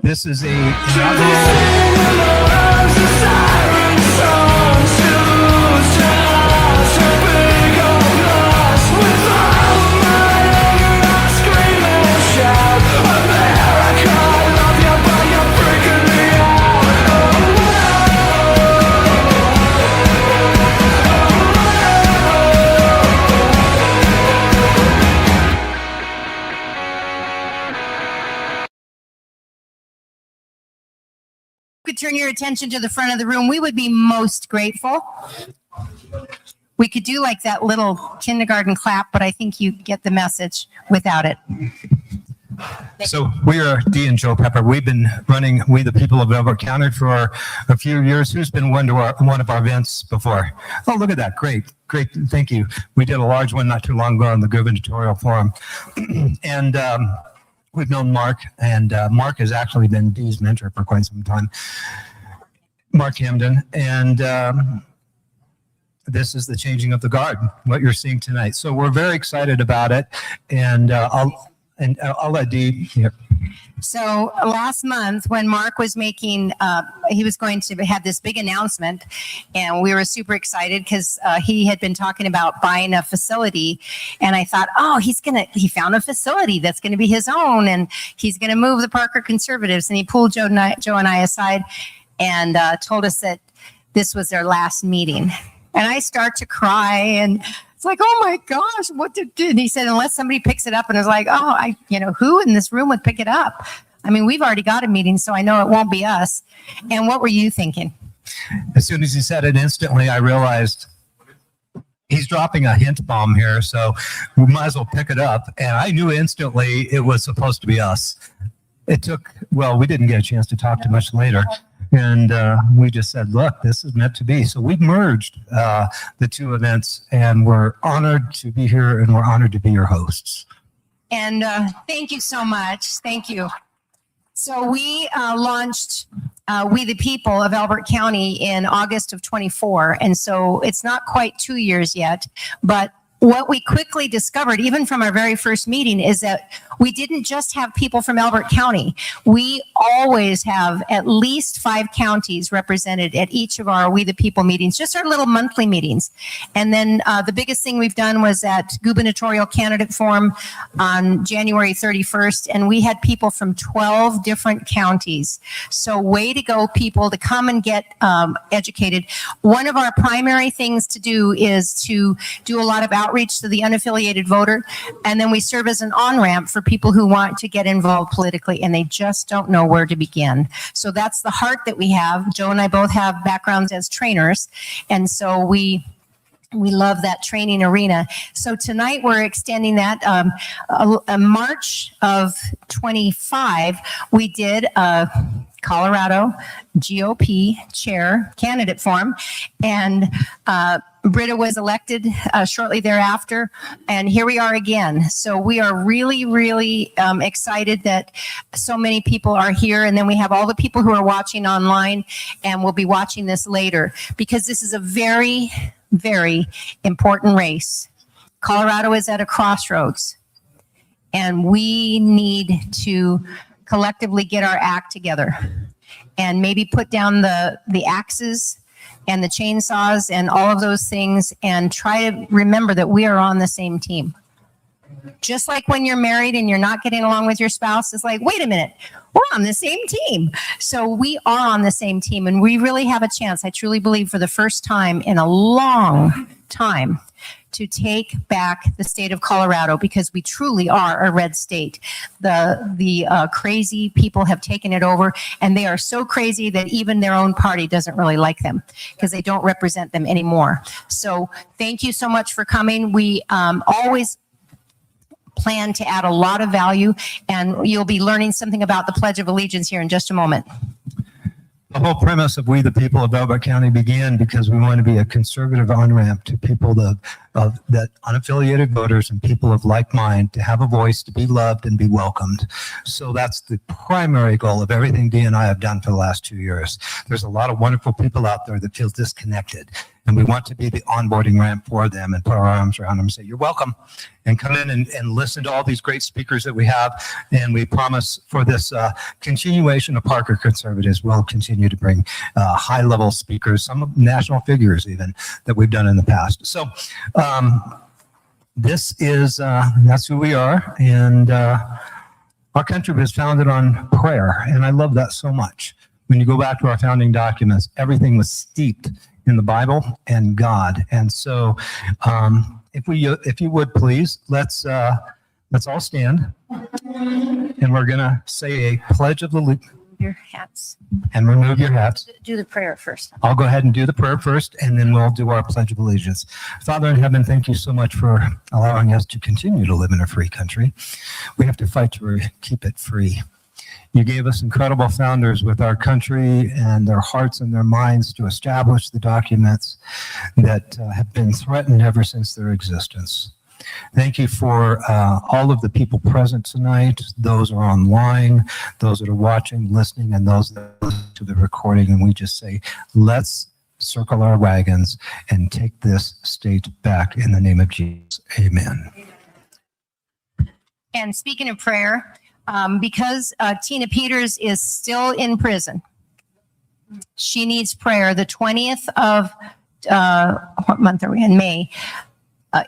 This is a inaugural. Could turn your attention to the front of the room, we would be most grateful. We could do like that little kindergarten clap, but I think you get the message without it. So we are Dee and Joe Pepper. We've been running We the People of Elbert County for a few years. Who's been one of our events before? Oh, look at that. Great. Thank you. We did a large one not too long ago on the gubernatorial forum. And we've known Mark, and Mark has actually been Dee's mentor for quite some time. Mark Hamden. And this is the changing of the guard, what you're seeing tonight. So we're very excited about it. And I'll let Dee here. So last month when Mark was making, he was going to have this big announcement, and we were super excited because he had been talking about buying a facility, and I thought, oh, he found a facility that's going to be his own, and he's going to move the Parker Conservatives. And he pulled Joe and I aside and told us that this was their last meeting. And I start to cry, and it's like, oh my gosh, what did he said, unless somebody picks it up, and it's like, oh, who in this room would pick it up? I mean, we've already got a meeting, so I know it won't be us. And what were you thinking? As soon as he said it, instantly I realized he's dropping a hint bomb here, so we might as well pick it up. And I knew instantly it was supposed to be us. We didn't get a chance to talk too much later. And we just said, look, this is meant to be. So we've merged the two events, and we're honored to be here, and we're honored to be your hosts. And thank you so much. Thank you. So we launched We the People of Elbert County in August of 24. And so it's not quite 2 years yet, but what we quickly discovered, even from our very first meeting, is that we didn't just have people from Elbert County. We always have at least 5 counties represented at each of our We the People meetings, just our little monthly meetings. And then the biggest thing we've done was at gubernatorial candidate forum on January 31st, and we had people from 12 different counties. So way to go, people, to come and get educated. One of our primary things to do is to do a lot of outreach to the unaffiliated voter, and then we serve as an on-ramp for people who want to get involved politically and they just don't know where to begin. So that's the heart that we have. Joe and I both have backgrounds as trainers, and so we love that training arena. So tonight we're extending that. March of 25, we did a Colorado GOP chair candidate forum, and Britta was elected shortly thereafter, and here we are again. So we are really, really excited that so many people are here, and then we have all the people who are watching online and will be watching this later, because this is a very, very important race. Colorado is at a crossroads, and we need to collectively get our act together and maybe put down the axes and the chainsaws and all of those things, and try to remember that we are on the same team. Just like when you're married and you're not getting along with your spouse, it's like, wait a minute, we're on the same team. So we are on the same team, and we really have a chance, I truly believe, for the first time in a long time, to take back the state of Colorado, because we truly are a red state. The crazy people have taken it over, and they are so crazy that even their own party doesn't really like them because they don't represent them anymore. So thank you so much for coming. We always plan to add a lot of value, and you'll be learning something about the Pledge of Allegiance here in just a moment. The whole premise of We the People of Elbert County began because we want to be a conservative on-ramp to people that unaffiliated voters and people of like mind, to have a voice, to be loved and be welcomed. So that's the primary goal of everything Dee and I have done for the last 2 years. There's a lot of wonderful people out there that feel disconnected. And we want to be the onboarding ramp for them and put our arms around them and say, you're welcome. And come in and listen to all these great speakers that we have. And we promise for this continuation of Parker Conservatives, we'll continue to bring high-level speakers, some national figures even, that we've done in the past. So this is, that's who we are. And our country was founded on prayer. And I love that so much. When you go back to our founding documents, everything was steeped in the Bible and God. And so if you would please, let's all stand. And we're going to say a pledge of allegiance. Your hats. And remove your hats. Do the prayer first. I'll go ahead and do the prayer first, and then we'll do our Pledge of Allegiance. Father in heaven, thank you so much for allowing us to continue to live in a free country. We have to fight to keep it free. You gave us incredible founders with our country and their hearts and their minds to establish the documents that have been threatened ever since their existence. Thank you for all of the people present tonight, those who are online, those that are watching, listening, and those that listen to the recording. And we just say, let's circle our wagons and take this state back in the name of Jesus. Amen. And speaking of prayer, because Tina Peters is still in prison, she needs prayer. The 20th of, what month are we in? May.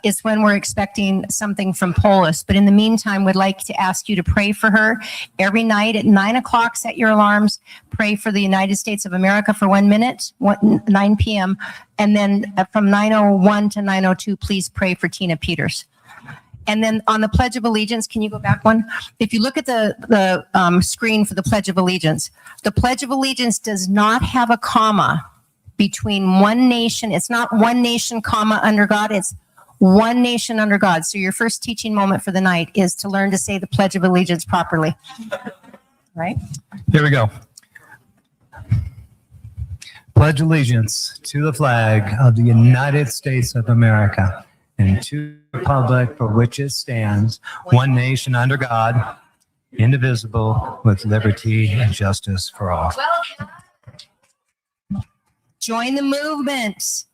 Is when we're expecting something from Polis. But in the meantime, we'd like to ask you to pray for her every night at 9 o'clock. Set your alarms. Pray for the United States of America for 1 minute, 9 p.m. And then from 9:01 to 9:02, please pray for Tina Peters. And then on the Pledge of Allegiance, can you go back one? If you look at the screen for the Pledge of Allegiance does not have a comma between one nation. It's not one nation, comma, under God. It's one nation under God. So your first teaching moment for the night is to learn to say the Pledge of Allegiance properly. Right? Here we go. Pledge allegiance to the flag of the United States of America and to the republic for which it stands, one nation under God, indivisible, with liberty and justice for all. Join the movement.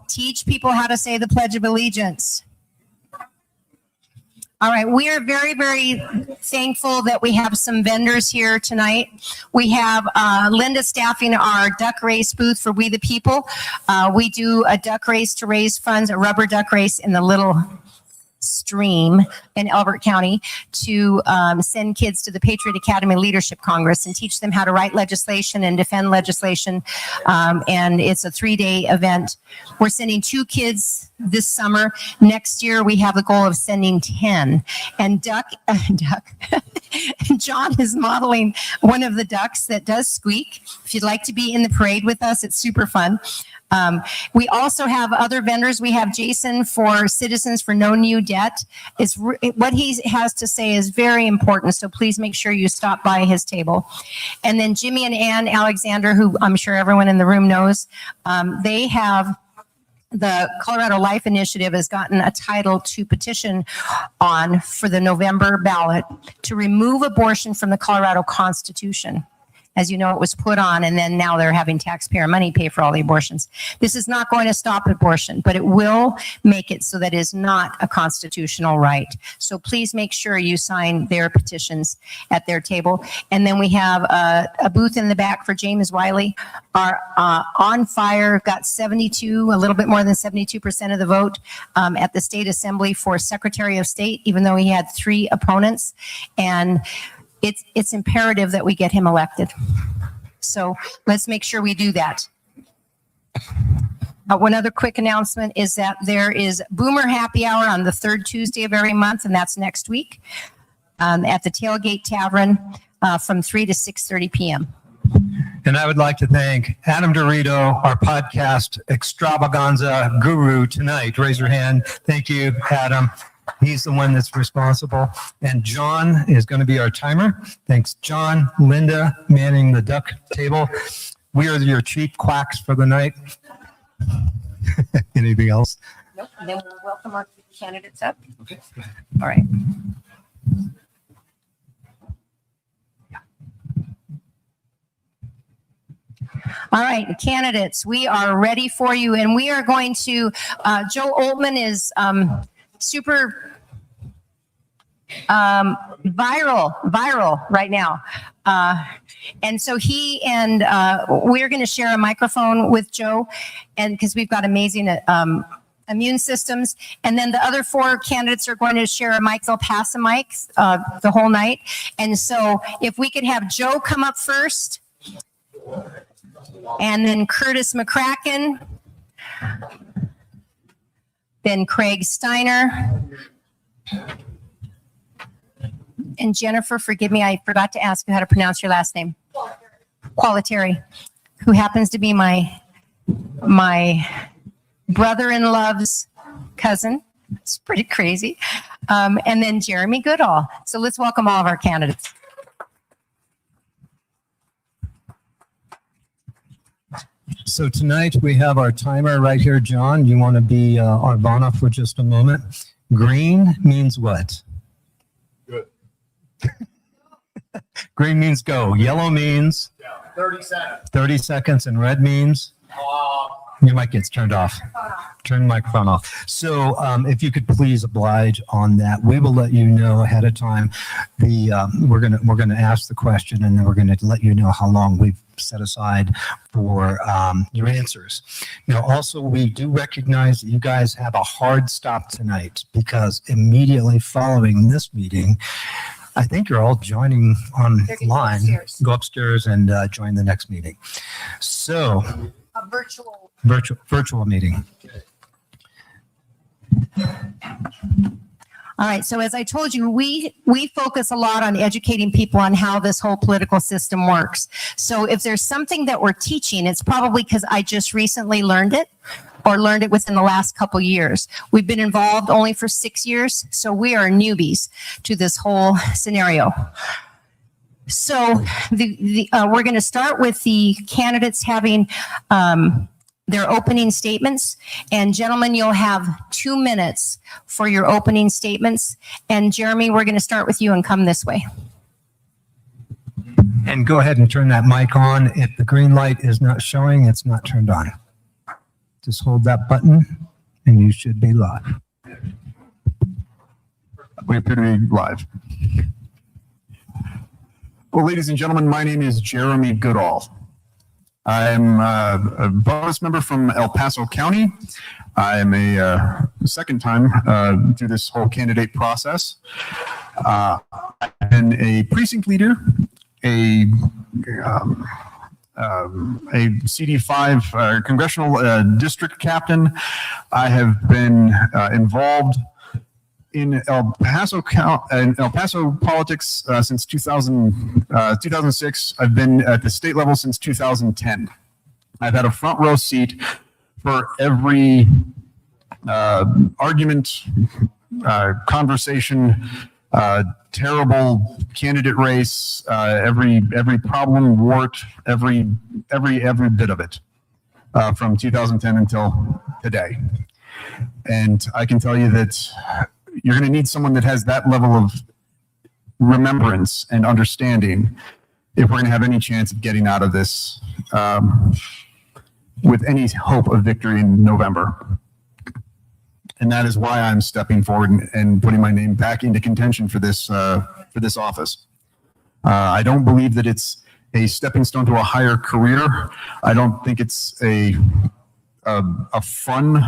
Teach people how to say the Pledge of Allegiance. All right, we are very, very thankful that we have some vendors here tonight. We have Linda staffing our duck race booth for We the People. We do a duck race to raise funds, a rubber duck race in the little stream in Elbert County to send kids to the Patriot Academy Leadership Congress and teach them how to write legislation and defend legislation. And it's a 3-day event. We're sending 2 kids this summer. Next year, we have the goal of sending 10. And John is modeling one of the ducks that does squeak. If you'd like to be in the parade with us, it's super fun. We also have other vendors. We have Jason for Citizens for No New Debt. What he has to say is very important, so please make sure you stop by his table. And then Jimmy and Ann Alexander, who I'm sure everyone in the room knows, they have the Colorado Life Initiative has gotten a title to petition on for the November ballot to remove abortion from the Colorado Constitution. As you know, it was put on, and then now they're having taxpayer money pay for all the abortions. This is not going to stop abortion, but it will make it so that it is not a constitutional right. So please make sure you sign their petitions at their table. And then we have a booth in the back for James Wiley. Our On Fire got 72, a little bit more than 72% of the vote at the state assembly for Secretary of State, even though he had 3 opponents. And it's imperative that we get him elected. So let's make sure we do that. One other quick announcement is that there is Boomer Happy Hour on the 3rd Tuesday of every month, and that's next week at the Tailgate Tavern from 3 to 6:30 p.m. And I would like to thank Adam Dorito, our podcast extravaganza guru tonight. Raise your hand. Thank you, Adam. He's the one that's responsible. And John is going to be our timer. Thanks, John. Linda manning the duck table. We are your chief quacks for the night. Anything else? Nope. And then we'll welcome our candidates up. Okay. All right. All right, candidates, we are ready for you, and we are going to, Joe Oltman is super viral right now. And so we're going to share a microphone with Joe, and because we've got amazing immune systems. And then the other 4 candidates are going to share a mic. They'll pass a mic the whole night. And so if we could have Joe come up first, and then Curtis McCracken, then Craig Steiner, and Jennifer, forgive me, I forgot to ask you how to pronounce your last name. Qualiteri, who happens to be my brother-in-law's cousin. It's pretty crazy. And then Jeremy Goodall. So let's welcome all of our candidates. So tonight we have our timer right here. John, you want to be Arvana for just a moment? Green means what? Good. Green means go. Yellow means? 30 seconds. 30 seconds. And red means? Your mic gets turned off. Turn the microphone off. So if you could please oblige on that, we will let you know ahead of time. We're gonna ask the question, and then we're gonna let you know how long we've set aside for your answers. Now, also, we do recognize that you guys have a hard stop tonight, because immediately following this meeting, I think you're all joining online. Go upstairs and join the next meeting. So. A Virtual meeting. All right. So as I told you, we focus a lot on educating people on how this whole political system works. So if there's something that we're teaching, it's probably because I just recently learned it, or learned it within the last couple years. We've been involved only for 6 years, so we are newbies to this whole scenario. So we're going to start with the candidates having their opening statements. And gentlemen, you'll have 2 minutes for your opening statements. And Jeremy, we're going to start with you and come this way. And go ahead and turn that mic on. If the green light is not showing, it's not turned on. Just hold that button and you should be live. We appear to be live. Well, ladies and gentlemen, my name is Jeremy Goodall. I'm a bonus member from El Paso County. I'm a second time through this whole candidate process. I've been a precinct leader, a CD5 congressional district captain. I have been involved in El Paso politics since 2006. I've been at the state level since 2010. I've had a front row seat for every argument, conversation, terrible candidate race, every problem, wart, every bit of it, from 2010 until today. And I can tell you that you're going to need someone that has that level of remembrance and understanding if we're going to have any chance of getting out of this with any hope of victory in November. And that is why I'm stepping forward and putting my name back into contention for this office. I don't believe that it's a stepping stone to a higher career. I don't think it's a fun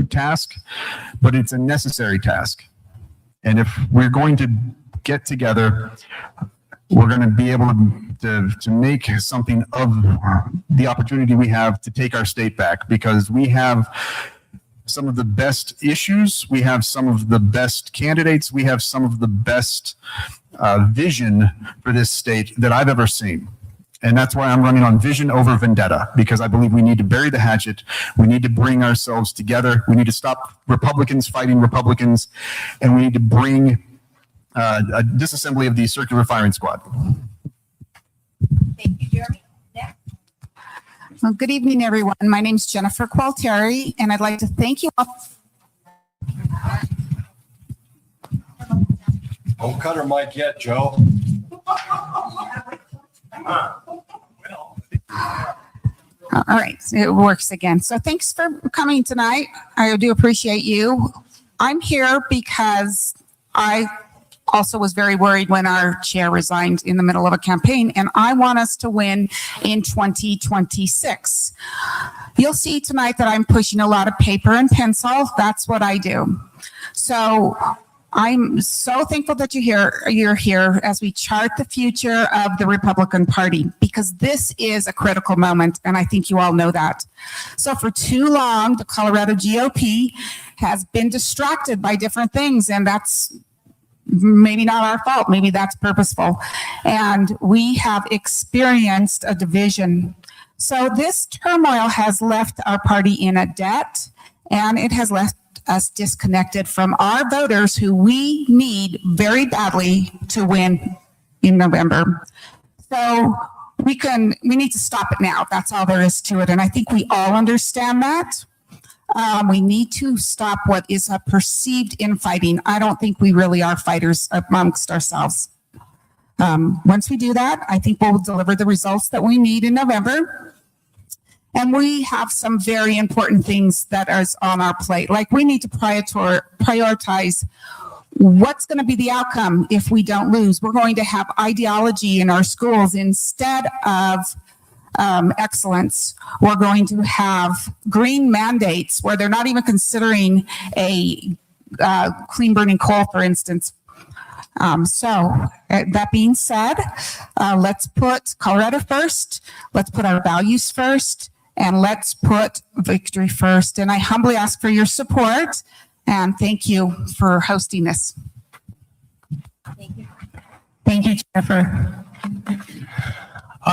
task, but it's a necessary task. And if we're going to get together, we're going to be able to make something of the opportunity we have to take our state back, because we have some of the best issues, we have some of the best candidates, we have some of the best vision for this state that I've ever seen. And that's why I'm running on vision over vendetta, because I believe we need to bury the hatchet. We need to bring ourselves together. We need to stop Republicans fighting Republicans, and we need to bring a disassembly of the circular firing squad. Thank you, Jeremy. Next. Well, good evening, everyone. My name is Jennifer Qualiteri, and I'd like to thank you all. Don't cut her mic yet, Joe. All right, it works again. So thanks for coming tonight. I do appreciate you. I'm here because I also was very worried when our chair resigned in the middle of a campaign, and I want us to win in 2026. You'll see tonight that I'm pushing a lot of paper and pencil. That's what I do. So I'm so thankful that you're here as we chart the future of the Republican Party, because this is a critical moment, and I think you all know that. So for too long, the Colorado GOP has been distracted by different things, and that's maybe not our fault. Maybe that's purposeful. And we have experienced a division. So this turmoil has left our party in a debt, and it has left us disconnected from our voters who we need very badly to win in November. So we need to stop it now. That's all there is to it. And I think we all understand that. We need to stop what is a perceived infighting. I don't think we really are fighters amongst ourselves. Once we do that, I think we'll deliver the results that we need in November. And we have some very important things that are on our plate. Like, we need to prioritize what's going to be the outcome if we don't lose. We're going to have ideology in our schools instead of excellence. We're going to have green mandates where they're not even considering a clean burning coal, for instance. That being said, let's put Colorado first. Let's put our values first. And let's put victory first. And I humbly ask for your support. And thank you for hosting this. Thank you. Thank you, Jennifer.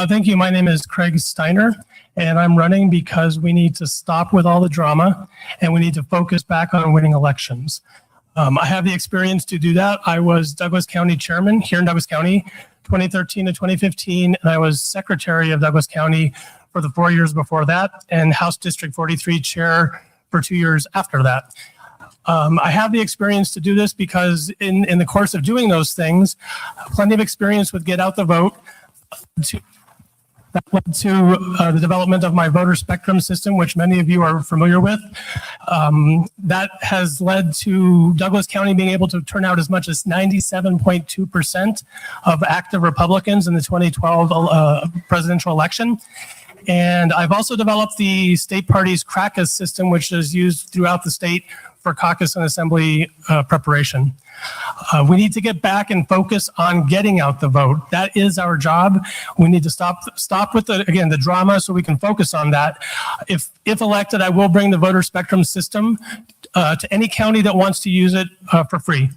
Thank you. My name is Craig Steiner, and I'm running because we need to stop with all the drama, and we need to focus back on winning elections. I have the experience to do that. I was Douglas County Chairman here in Douglas County, 2013 to 2015, and I was Secretary of Douglas County for the 4 years before that, and House District 43 Chair for 2 years after that. I have the experience to do this because in the course of doing those things, plenty of experience with Get Out the Vote, that led to the development of my voter spectrum system, which many of you are familiar with. That has led to Douglas County being able to turn out as much as 97.2% of active Republicans in the 2012 presidential election. And I've also developed the state party's caucus system, which is used throughout the state for caucus and assembly preparation. We need to get back and focus on getting out the vote. That is our job. We need to stop with the drama so we can focus on that. If elected, I will bring the voter spectrum system to any county that wants to use it for free.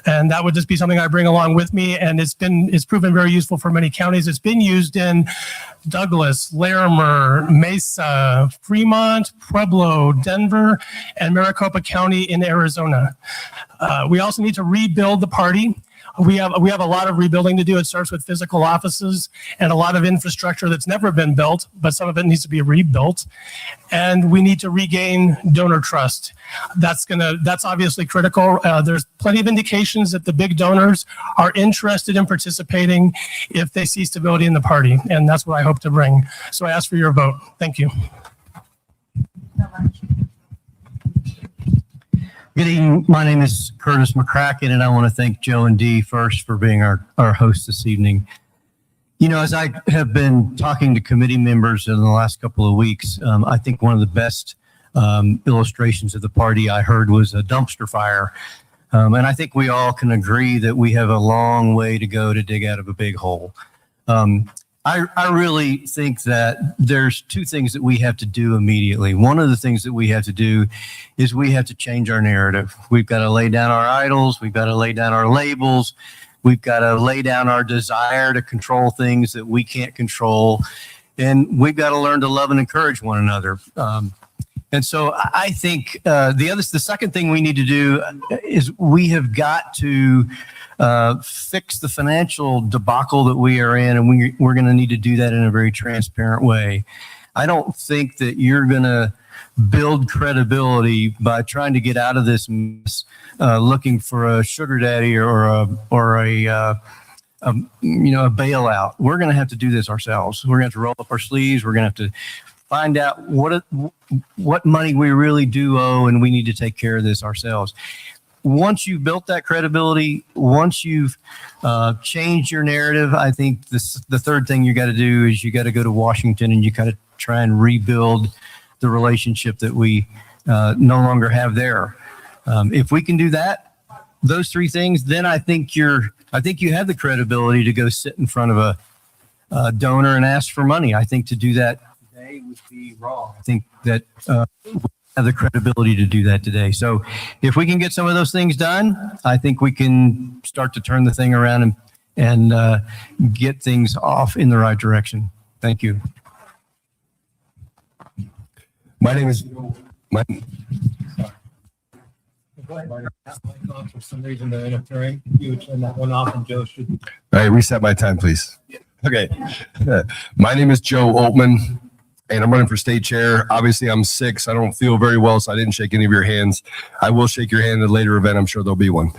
And that would just be something I bring along with me. And it's proven very useful for many counties. It's been used in Douglas, Larimer, Mesa, Fremont, Pueblo, Denver, and Maricopa County in Arizona. We also need to rebuild the party. We have a lot of rebuilding to do. It starts with physical offices and a lot of infrastructure that's never been built, but some of it needs to be rebuilt. And we need to regain donor trust. That's obviously critical. There's plenty of indications that the big donors are interested in participating if they see stability in the party, and that's what I hope to bring. So I ask for your vote. Thank you. Good evening. My name is Curtis McCracken, and I want to thank Joe and Dee first for being our host this evening. You know, as I have been talking to committee members in the last couple of weeks, I think one of the best illustrations of the party I heard was a dumpster fire. And I think we all can agree that we have a long way to go to dig out of a big hole. I really think that there's two things that we have to do immediately. One of the things that we have to do is we have to change our narrative. We've got to lay down our idols. We've got to lay down our labels. We've got to lay down our desire to control things that we can't control. And we've got to learn to love and encourage one another. And so I think the second thing we need to do is we have got to fix the financial debacle that we are in, and we're going to need to do that in a very transparent way. I don't think that you're going to build credibility by trying to get out of this mess, looking for a sugar daddy or a bailout. We're going to have to do this ourselves. We're going to have to roll up our sleeves. We're going to have to find out what money we really do owe, and we need to take care of this ourselves. Once you've built that credibility, once you've changed your narrative, I think the third thing you got to do is you got to go to Washington and you got to try and rebuild the relationship that we no longer have there. If we can do that, those three things, then I think you have the credibility to go sit in front of a donor and ask for money. I think to do that today would be wrong. I think that we have the credibility to do that today. So if we can get some of those things done, I think we can start to turn the thing around and get things off in the right direction. Thank you. My name is For some reason, they're interfering. You would turn that one off, and Joe should. All right, reset my time, please. Okay. My name is Joe Altman, and I'm running for state chair. Obviously, I'm sick, so I don't feel very well, so I didn't shake any of your hands. I will shake your hand at a later event. I'm sure there'll be one.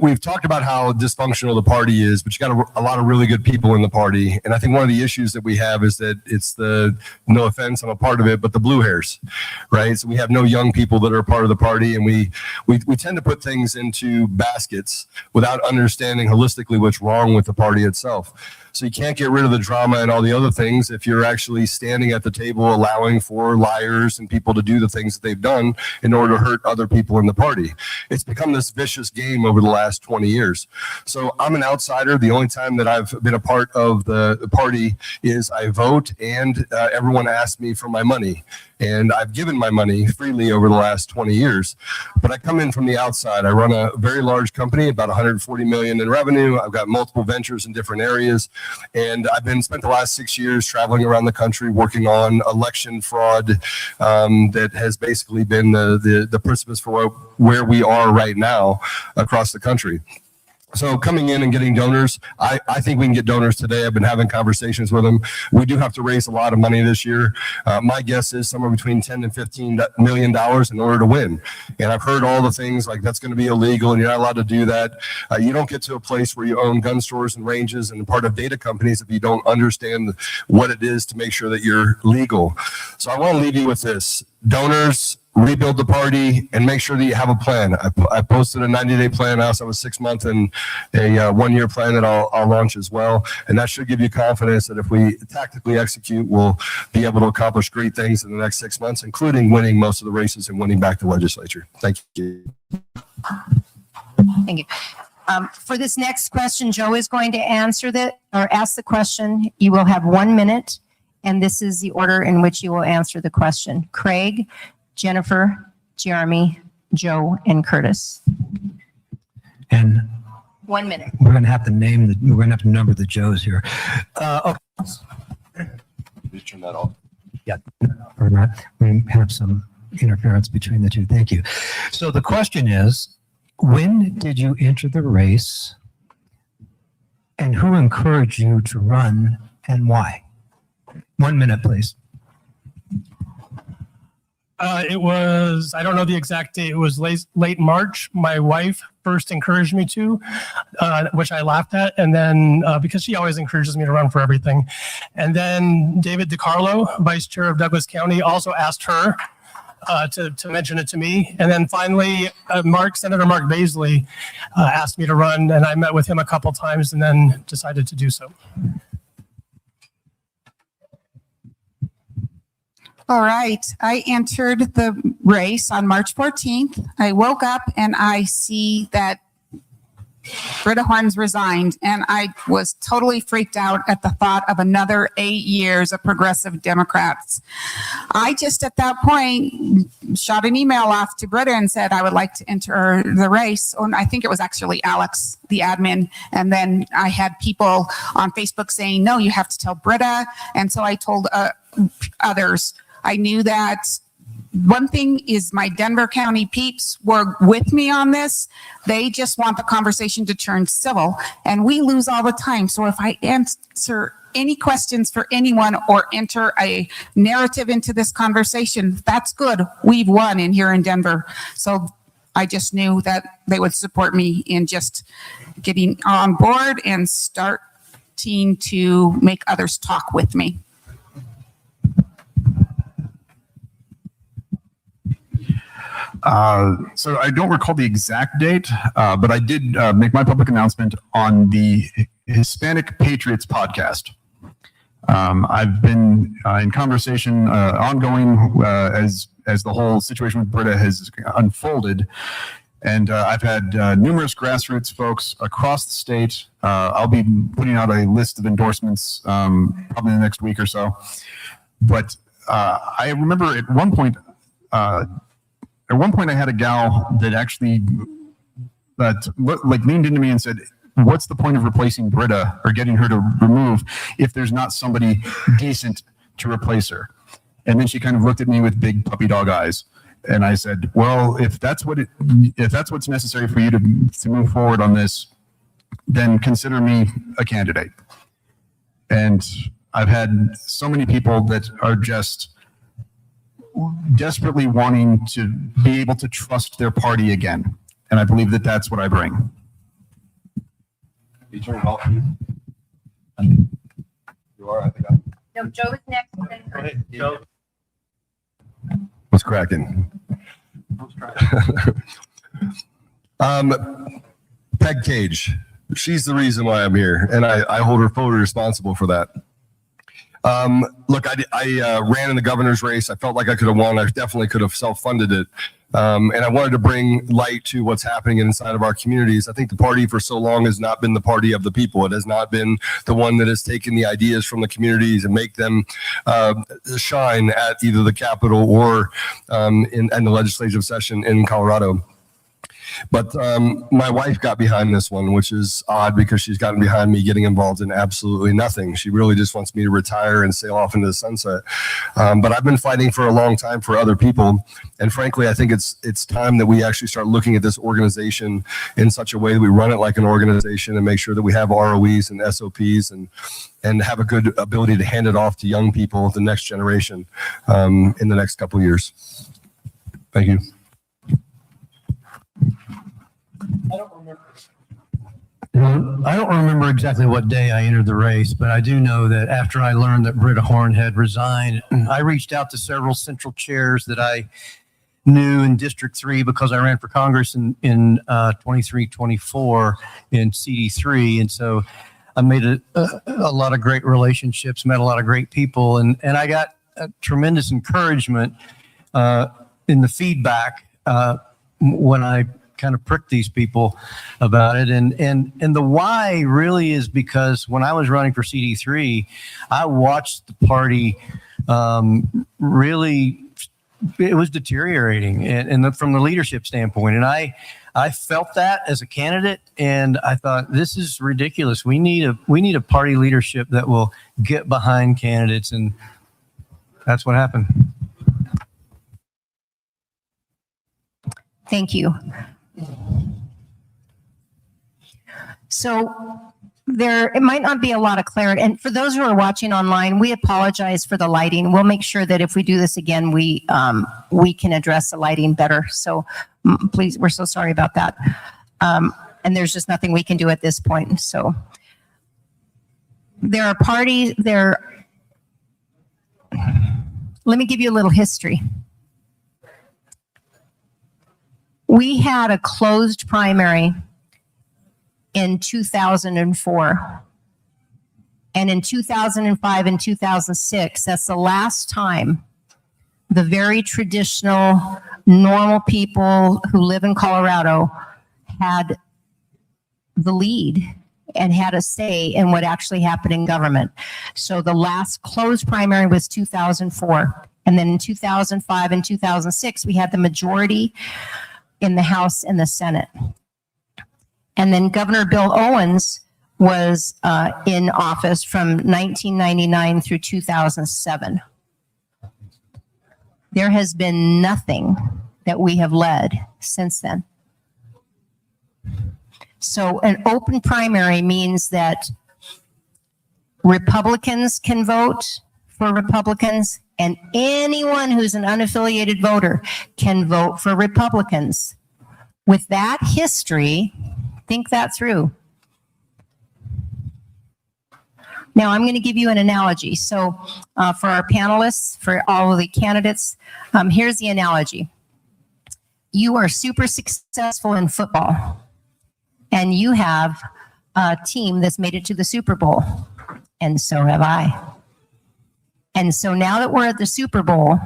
We've talked about how dysfunctional the party is, but you got a lot of really good people in the party. And I think one of the issues that we have is that it's no offense, I'm a part of it, but the blue hairs, right? So we have no young people that are a part of the party, and we tend to put things into baskets without understanding holistically what's wrong with the party itself. So you can't get rid of the drama and all the other things if you're actually standing at the table allowing for liars and people to do the things that they've done in order to hurt other people in the party. It's become this vicious game over the last 20 years. So I'm an outsider. The only time that I've been a part of the party is I vote, and everyone asks me for my money. And I've given my money freely over the last 20 years. But I come in from the outside. I run a very large company, about 140 million in revenue. I've got multiple ventures in different areas. And I've spent the last 6 years traveling around the country working on election fraud that has basically been the precipice for where we are right now across the country. So coming in and getting donors, I think we can get donors today. I've been having conversations with them. We do have to raise a lot of money this year. My guess is somewhere between $10 and $15 million in order to win. And I've heard all the things like that's going to be illegal and you're not allowed to do that. You don't get to a place where you own gun stores and ranges and part of data companies if you don't understand what it is to make sure that you're legal. So I want to leave you with this. Donors, rebuild the party and make sure that you have a plan. I posted a 90-day plan. I also have a 6-month and a 1-year plan that I'll launch as well. And that should give you confidence that if we tactically execute, we'll be able to accomplish great things in the next 6 months, including winning most of the races and winning back the legislature. Thank you. Thank you. For this next question, Joe is going to answer ask the question. You will have 1 minute, and this is the order in which you will answer the question. Craig, Jennifer, Jeremy, Joe, and Curtis. And 1 minute. we're going to have to we're going to have to number the Joes here. Okay. Just turn that off. Yeah, or not. We have some interference between the two. Thank you. So the question is, when did you enter the race, and who encouraged you to run, and why? 1 minute, please. It was, I don't know the exact date. It was late March. My wife first encouraged me to, which I laughed at. And then because she always encourages me to run for everything. And then David DiCarlo, vice chair of Douglas County, also asked her to mention it to me. And then finally, Senator Mark Baisley asked me to run, and I met with him a couple times and then decided to do so. All right. I entered the race on March 14th. I woke up and I see that Britta Horns resigned, and I was totally freaked out at the thought of another 8 years of progressive Democrats. I just at that point shot an email off to Britta and said I would like to enter the race. And I think it was actually Alex, the admin. And then I had people on Facebook saying, no, you have to tell Britta. And so I told others. I knew that one thing is my Denver County peeps were with me on this. They just want the conversation to turn civil, and we lose all the time. So if I answer any questions for anyone or enter a narrative into this conversation, that's good. We've won in here in Denver. So I just knew that they would support me in just getting on board and starting to make others talk with me. So I don't recall the exact date, but I did make my public announcement on the Hispanic Patriots podcast. I've been in conversation ongoing as the whole situation with Britta has unfolded. And I've had numerous grassroots folks across the state. I'll be putting out a list of endorsements probably in the next week or so. But I remember at one point I had a gal that actually leaned into me and said, "What's the point of replacing Britta or getting her to remove if there's not somebody decent to replace her?" And then she kind of looked at me with big puppy dog eyes. And I said, "Well, if that's what's necessary for you to move forward on this, then consider me a candidate." And I've had so many people that are just desperately wanting to be able to trust their party again. And I believe that that's what I bring. You turn it off. You are, I think. No, Joe is next. Joe. What's cracking? Peg Cage. She's the reason why I'm here, and I hold her fully responsible for that. Look, I ran in the governor's race. I felt like I could have won. I definitely could have self-funded it. And I wanted to bring light to what's happening inside of our communities. I think the party for so long has not been the party of the people. It has not been the one that has taken the ideas from the communities and make them shine at either the Capitol or in the legislative session in Colorado. But my wife got behind this one, which is odd because she's gotten behind me getting involved in absolutely nothing. She really just wants me to retire and sail off into the sunset. But I've been fighting for a long time for other people. And frankly, I think it's time that we actually start looking at this organization in such a way that we run it like an organization and make sure that we have ROEs and SOPs and have a good ability to hand it off to young people, the next generation, in the next couple of years. Thank you. I don't remember exactly what day I entered the race, but I do know that after I learned that Britta Horn had resigned, I reached out to several central chairs that I knew in District 3 because I ran for Congress in 23-24 in CD3. And so I made a lot of great relationships, met a lot of great people, and I got tremendous encouragement in the feedback when I kind of prick these people about it. And the why really is because when I was running for CD3, I watched the party really, it was deteriorating and from the leadership standpoint. And I felt that as a candidate, and I thought, this is ridiculous. We need a party leadership that will get behind candidates, and that's what happened. Thank you. So it might not be a lot of clarity. And for those who are watching online, we apologize for the lighting. We'll make sure that if we do this again, we can address the lighting better. So please, we're so sorry about that. And there's just nothing we can do at this point. So there are parties there. Let me give you a little history. We had a closed primary in 2004. And in 2005 and 2006, that's the last time the very traditional, normal people who live in Colorado had the lead and had a say in what actually happened in government. So the last closed primary was 2004. And then in 2005 and 2006, we had the majority in the House and the Senate. And then Governor Bill Owens was in office from 1999 through 2007. There has been nothing that we have led since then. So an open primary means that Republicans can vote for Republicans, and anyone who's an unaffiliated voter can vote for Republicans. With that history, think that through. Now, I'm going to give you an analogy. So for our panelists, for all of the candidates, here's the analogy. you are super successful in football and you have a team that's made it to the Super Bowl, and so have I. And so now that we're at the Super Bowl,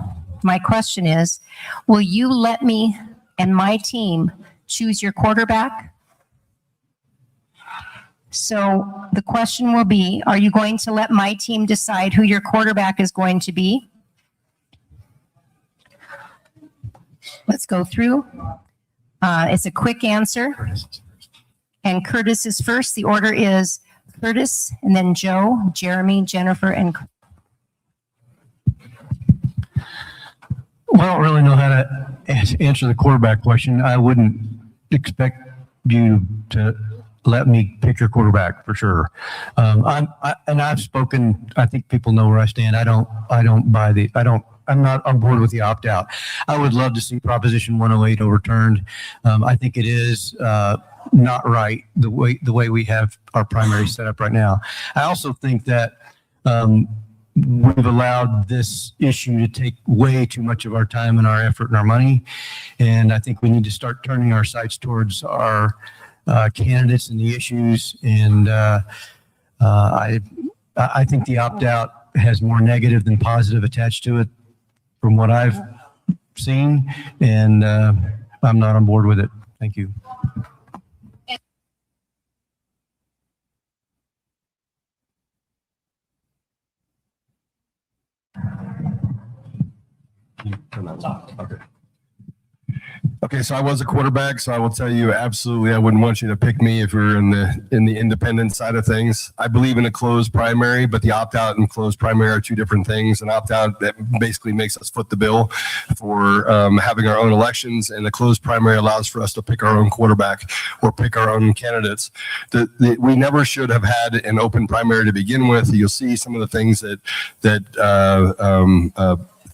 my question is, will you let me and my team choose your quarterback? So the question will be, are you going to let my team decide who your quarterback is going to be? Let's go through. It's a quick answer. And Curtis is first. The order is Curtis, and then Joe, Jeremy, Jennifer, and Well, I don't really know how to answer the quarterback question. I wouldn't expect you to let me pick your quarterback for sure. I've spoken. I think people know where I stand. I'm not on board with the opt out. I would love to see Proposition 108 overturned. I think it is not right the way we have our primary set up right now. I also think that we've allowed this issue to take way too much of our time and our effort and our money. And I think we need to start turning our sights towards our candidates and the issues. And I think the opt-out has more negative than positive attached to it from what I've seen. And I'm not on board with it. Thank you. Okay, so I was a quarterback, so I will tell you absolutely I wouldn't want you to pick me if we were in the independent side of things. I believe in a closed primary, but the opt-out and closed primary are two different things. An opt-out that basically makes us foot the bill for having our own elections, and the closed primary allows for us to pick our own quarterback or pick our own candidates. We never should have had an open primary to begin with. You'll see some of the things that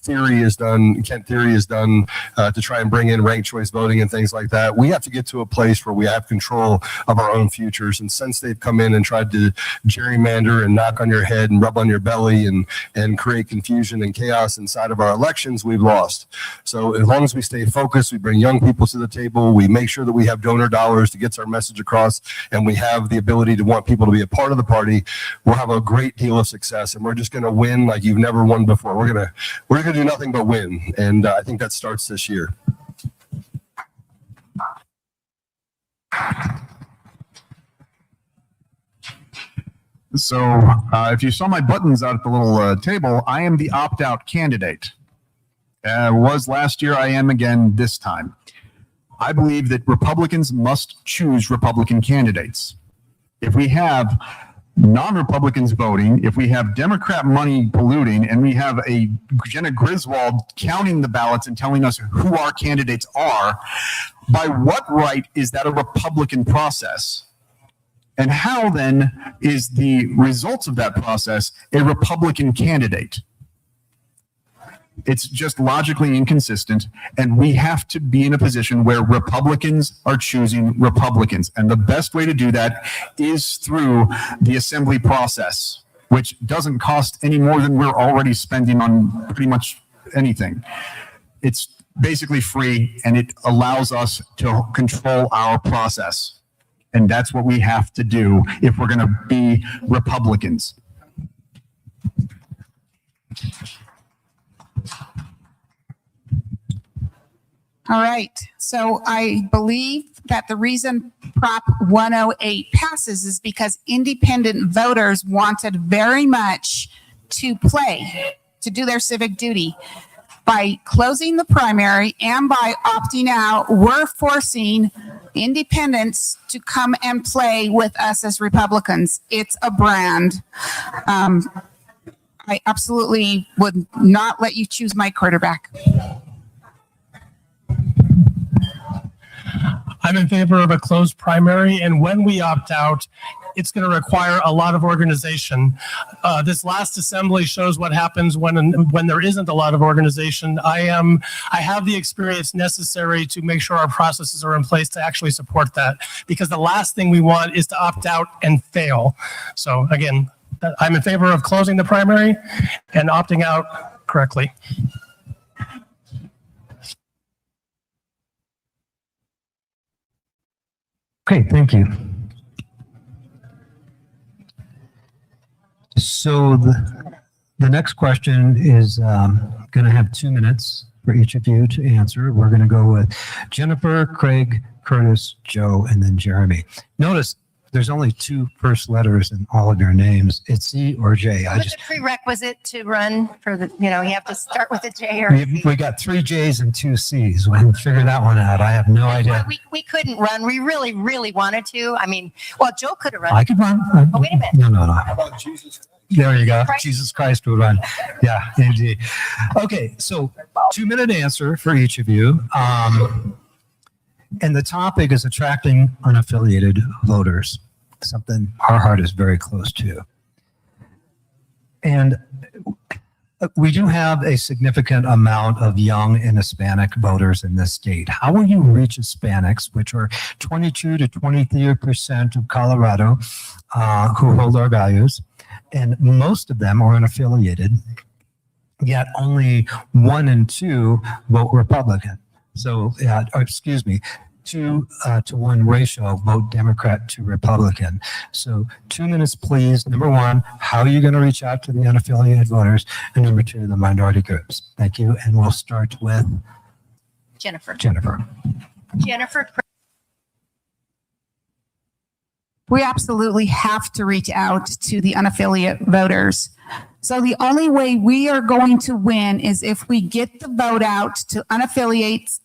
Kent Theory has done to try and bring in ranked choice voting and things like that. We have to get to a place where we have control of our own futures. And since they've come in and tried to gerrymander and knock on your head and rub on your belly and create confusion and chaos inside of our elections, we've lost. So as long as we stay focused, we bring young people to the table, we make sure that we have donor dollars to get our message across, and we have the ability to want people to be a part of the party, we'll have a great deal of success. And we're just going to win like you've never won before. We're going to do nothing but win, and I think that starts this year. So if you saw my buttons out at the little table, I am the opt-out candidate. Was last year, I am again this time. I believe that Republicans must choose Republican candidates. If we have non-Republicans voting, if we have Democrat money polluting, and we have a Jenna Griswold counting the ballots and telling us who our candidates are, by what right is that a Republican process? And how then is the results of that process a Republican candidate? It's just logically inconsistent, and we have to be in a position where Republicans are choosing Republicans. And the best way to do that is through the assembly process, which doesn't cost any more than we're already spending on pretty much anything. It's basically free, and it allows us to control our process. And that's what we have to do if we're going to be Republicans. All right. So I believe that the reason Prop 108 passes is because independent voters wanted very much to play, to do their civic duty. By closing the primary and by opting out, we're forcing independents to come and play with us as Republicans. It's a brand. I absolutely would not let you choose my quarterback. I'm in favor of a closed primary, and when we opt out, it's going to require a lot of organization. This last assembly shows what happens when there isn't a lot of organization. I have the experience necessary to make sure our processes are in place to actually support that, because the last thing we want is to opt out and fail. So again, I'm in favor of closing the primary and opting out correctly. Okay, thank you. So the next question is going to have 2 minutes for each of you to answer. We're going to go with Jennifer, Craig, Curtis, Joe, and then Jeremy. Notice there's only 2 first letters in all of your names. It's C or J. What's the prerequisite to run for the, you have to start with a J or we got 3 J's and 2 C's. We can figure that one out. I have no idea. We couldn't run. We really, really wanted to. I mean, well, Joe could have run. I could run. Oh, wait a minute. No. How about Jesus? There you go. Christ. Jesus Christ would run. Yeah, indeed. Okay, so 2-minute answer for each of you. And the topic is attracting unaffiliated voters, something our heart is very close to. And we do have a significant amount of young and Hispanic voters in this state. How will you reach Hispanics, which are 22 to 23% of Colorado, who hold our values? And most of them are unaffiliated, yet only 1 in 2 vote Republican. So, 2 to 1 ratio vote Democrat to Republican. So 2 minutes, please. Number 1, how are you going to reach out to the unaffiliated voters? And number 2, the minority groups. Thank you. And we'll start with Jennifer. Jennifer. We absolutely have to reach out to the unaffiliated voters. So the only way we are going to win is if we get the vote out to unaffiliated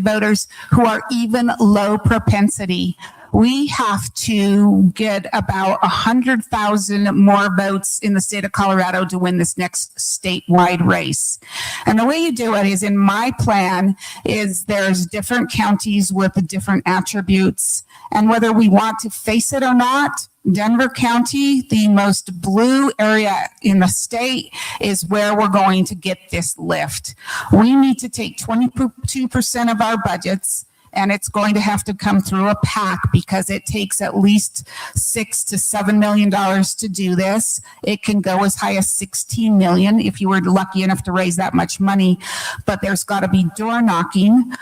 voters who are even low propensity. We have to get about 100,000 more votes in the state of Colorado to win this next statewide race. And the way you do it is, in my plan, is there's different counties with different attributes. And whether we want to face it or not, Denver County, the most blue area in the state, is where we're going to get this lift. We need to take 22% of our budgets, and it's going to have to come through a PAC because it takes at least $6 to $7 million to do this. It can go as high as 16 million if you were lucky enough to raise that much money. But there's got to be door knocking.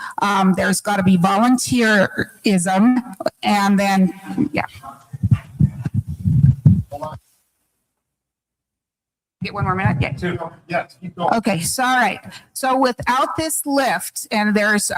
There's got to be volunteerism, and then, yeah. Get 1 more minute? Yeah. 2. Yes, keep going. Okay, so all right. So without this lift, and there's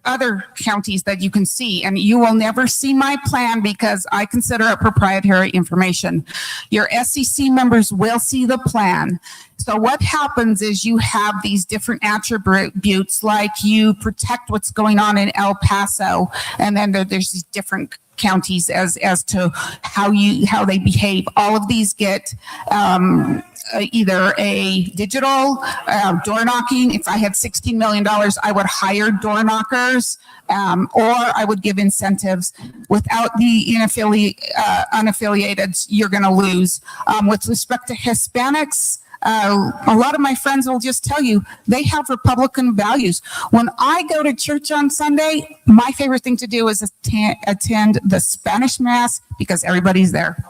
other counties that you can see, and you will never see my plan because I consider it proprietary information. Your SEC members will see the plan. So what happens is you have these different attributes, like you protect what's going on in El Paso, and then there's these different counties as to how they behave. All of these get either a digital door knocking. If I had $16 million, I would hire door knockers, or I would give incentives. Without the unaffiliated, you're going to lose. With respect to Hispanics, a lot of my friends will just tell you they have Republican values. When I go to church on Sunday, my favorite thing to do is attend the Spanish Mass because everybody's there.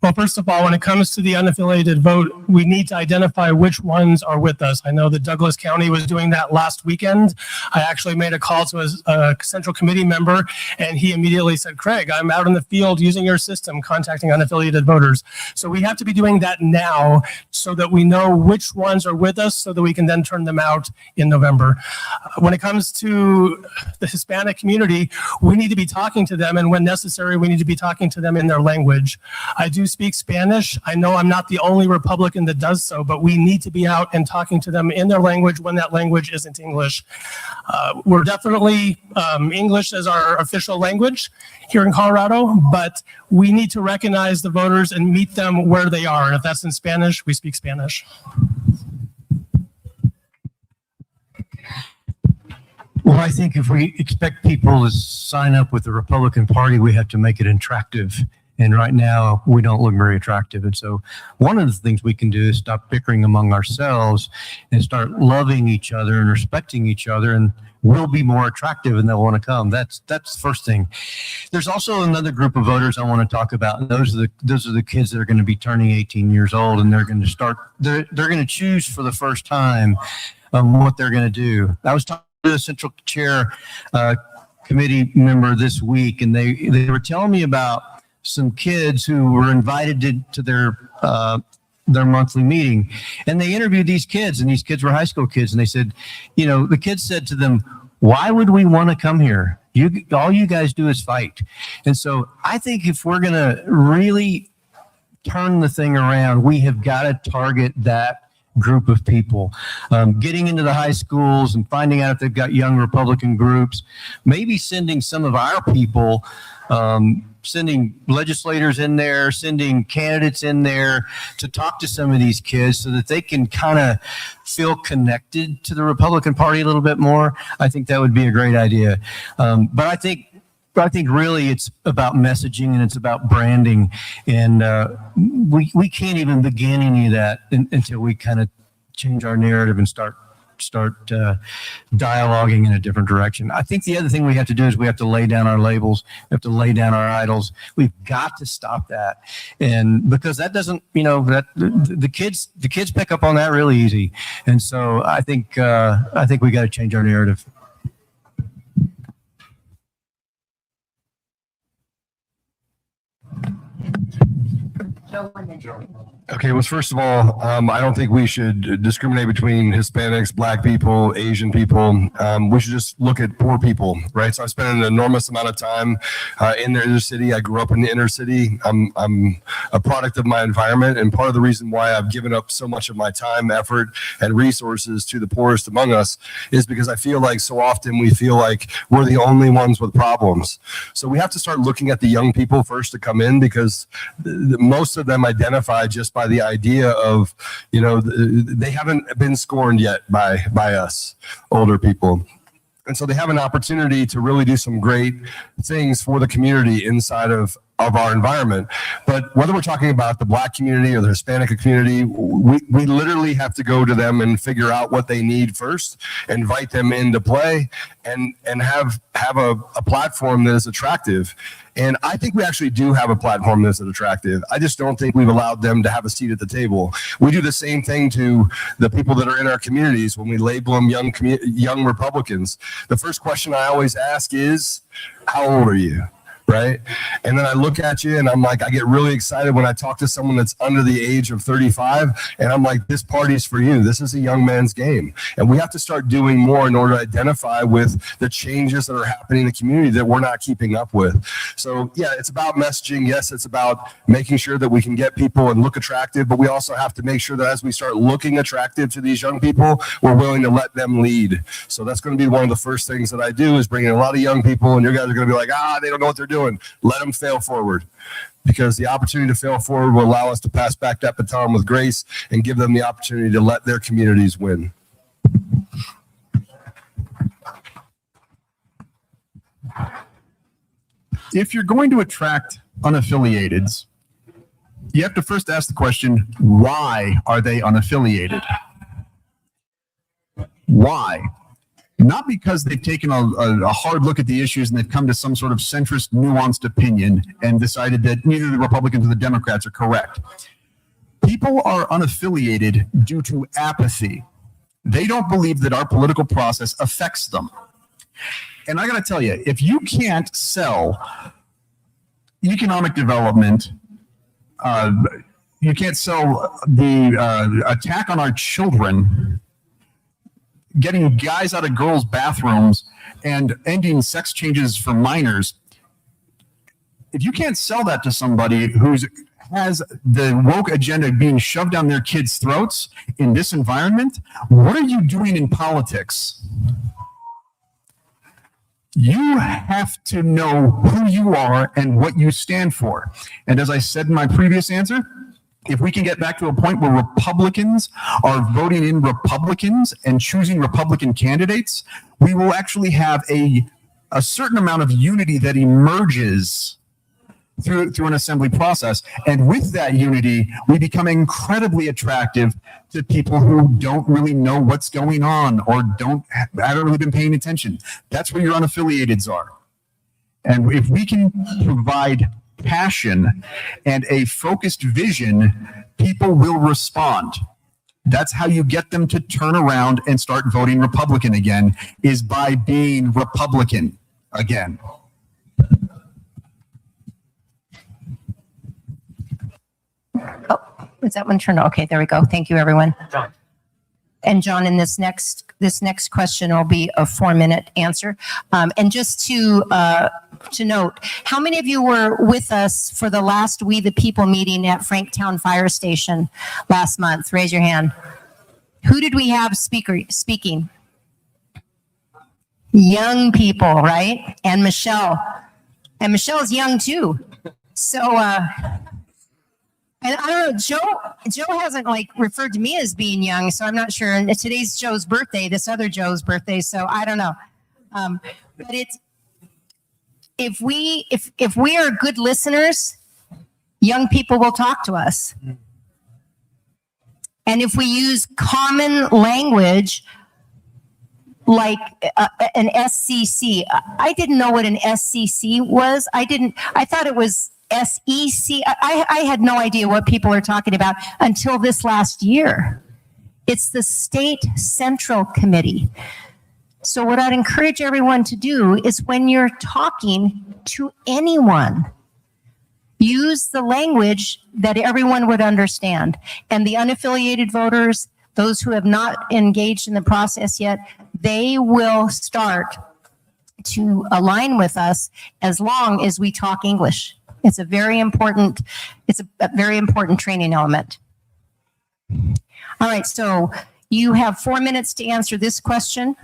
Well, first of all, when it comes to the unaffiliated vote, we need to identify which ones are with us. I know that Douglas County was doing that last weekend. I actually made a call to a central committee member, and he immediately said, Craig, I'm out in the field using your system, contacting unaffiliated voters. So we have to be doing that now so that we know which ones are with us so that we can then turn them out in November. When it comes to the Hispanic community, we need to be talking to them, and when necessary, we need to be talking to them in their language. I do speak Spanish. I know I'm not the only Republican that does so, but we need to be out and talking to them in their language when that language isn't English. We're definitely English as our official language here in Colorado, but we need to recognize the voters and meet them where they are. And if that's in Spanish, we speak Spanish. Well, I think if we expect people to sign up with the Republican Party, we have to make it attractive. And right now, we don't look very attractive. And so one of the things we can do is stop bickering among ourselves and start loving each other and respecting each other, and we'll be more attractive and they'll want to come. That's the first thing. There's also another group of voters I want to talk about. And those are the kids that are going to be turning 18 years old, and they're going to choose for the first time what they're going to do. I was talking the central chair committee member this week, and they were telling me about some kids who were invited to their monthly meeting, and they interviewed these kids, and these kids were high school kids, and they said, the kids said to them, "Why would we want to come here? All you guys do is fight." And so I think if we're going to really turn the thing around, we have got to target that group of people, getting into the high schools and finding out if they've got young Republican groups, maybe sending some of our people, sending legislators in there, sending candidates in there to talk to some of these kids so that they can kind of feel connected to the Republican Party a little bit more. I think that would be a great idea. But I think really it's about messaging and it's about branding, and we can't even begin any of that until we kind of change our narrative and start dialoguing in a different direction. I think the other thing we have to do is we have to lay down our labels. We have to lay down our idols. We've got to stop that, and because that doesn't, that the kids pick up on that really easy, and so I think we got to change our narrative. Okay, well, first of all, I don't think we should discriminate between Hispanics, Black people, Asian people. We should just look at poor people, right? So I spent an enormous amount of time in the inner city. I grew up in the inner city. I'm a product of my environment, and part of the reason why I've given up so much of my time, effort, and resources to the poorest among us is because I feel like so often we feel like we're the only ones with problems. So we have to start looking at the young people first to come in, because most of them identify just by the idea of, they haven't been scorned yet by us older people. And so they have an opportunity to really do some great things for the community inside of our environment. But whether we're talking about the Black community or the Hispanic community, we literally have to go to them and figure out what they need first, invite them into play, and have a platform that is attractive. And I think we actually do have a platform that's attractive. I just don't think we've allowed them to have a seat at the table. We do the same thing to the people that are in our communities when we label them young Republicans. The first question I always ask is, how old are you? Right? And then I look at you and I'm like, I get really excited when I talk to someone that's under the age of 35, and I'm like, this party's for you. This is a young man's game. And we have to start doing more in order to identify with the changes that are happening in the community that we're not keeping up with. So yeah, it's about messaging. Yes, it's about making sure that we can get people and look attractive, but we also have to make sure that as we start looking attractive to these young people, we're willing to let them lead. So that's going to be one of the first things that I do, is bring in a lot of young people, and you guys are going to be like, they don't know what they're doing. Let them fail forward, because the opportunity to fail forward will allow us to pass back that baton with grace and give them the opportunity to let their communities win. If you're going to attract unaffiliateds, you have to first ask the question, why are they unaffiliated? Why? Not because they've taken a hard look at the issues and they've come to some sort of centrist, nuanced opinion and decided that neither the Republicans or the Democrats are correct. People are unaffiliated due to apathy. They don't believe that our political process affects them. And I got to tell you, if you can't sell economic development, you can't sell the attack on our children, getting guys out of girls' bathrooms, and ending sex changes for minors. If you can't sell that to somebody who has the woke agenda being shoved down their kids' throats in this environment, what are you doing in politics? You have to know who you are and what you stand for. And as I said in my previous answer, if we can get back to a point where Republicans are voting in Republicans and choosing Republican candidates, we will actually have a certain amount of unity that emerges through an assembly process. And with that unity, we become incredibly attractive to people who don't really know what's going on or haven't really been paying attention. That's where your unaffiliateds are. And if we can provide passion and a focused vision, people will respond. That's how you get them to turn around and start voting Republican again, is by being Republican again. Oh, is that one turned? Okay, there we go. Thank you, everyone. And John, in this next question will be a 4-minute answer. And just to note, how many of you were with us for the last We the People meeting at Franktown Fire Station last month? Raise your hand. Who did we have speaking? Young people, right? And Michelle. And Michelle's young too. So, and I don't know, Joe hasn't referred to me as being young, so I'm not sure. And today's Joe's birthday, this other Joe's birthday, so I don't know. But it's, if we are good listeners, young people will talk to us. And if we use common language like an SCC, I didn't know what an SCC was. I thought it was SEC. I had no idea what people are talking about until this last year. It's the State Central Committee. So what I'd encourage everyone to do is when you're talking to anyone, use the language that everyone would understand. And the unaffiliated voters, those who have not engaged in the process yet, they will start to align with us as long as we talk English. It's a very important training element. All right, so you have 4 minutes to answer this question.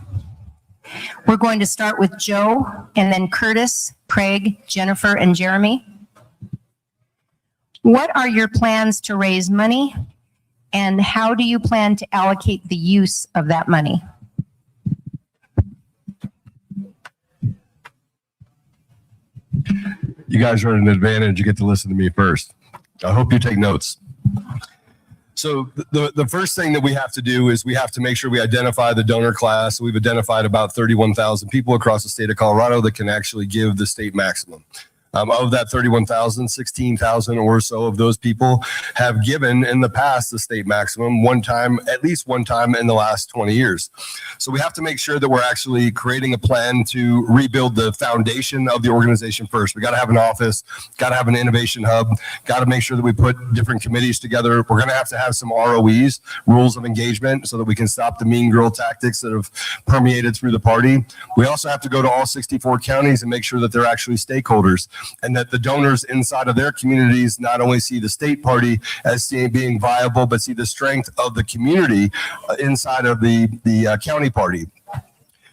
We're going to start with Joe, and then Curtis, Craig, Jennifer, and Jeremy. What are your plans to raise money, and how do you plan to allocate the use of that money? You guys are at an advantage. You get to listen to me first. I hope you take notes. So the first thing that we have to do is we have to make sure we identify the donor class. We've identified about 31,000 people across the state of Colorado that can actually give the state maximum. Of that 31,000, 16,000 or so of those people have given in the past the state maximum one time, at least one time in the last 20 years. So we have to make sure that we're actually creating a plan to rebuild the foundation of the organization first. We got to have an office, got to have an innovation hub, got to make sure that we put different committees together. We're going to have some ROEs, rules of engagement, so that we can stop the mean girl tactics that have permeated through the party. We also have to go to all 64 counties and make sure that they're actually stakeholders, and that the donors inside of their communities not only see the state party as being viable, but see the strength of the community inside of the county party.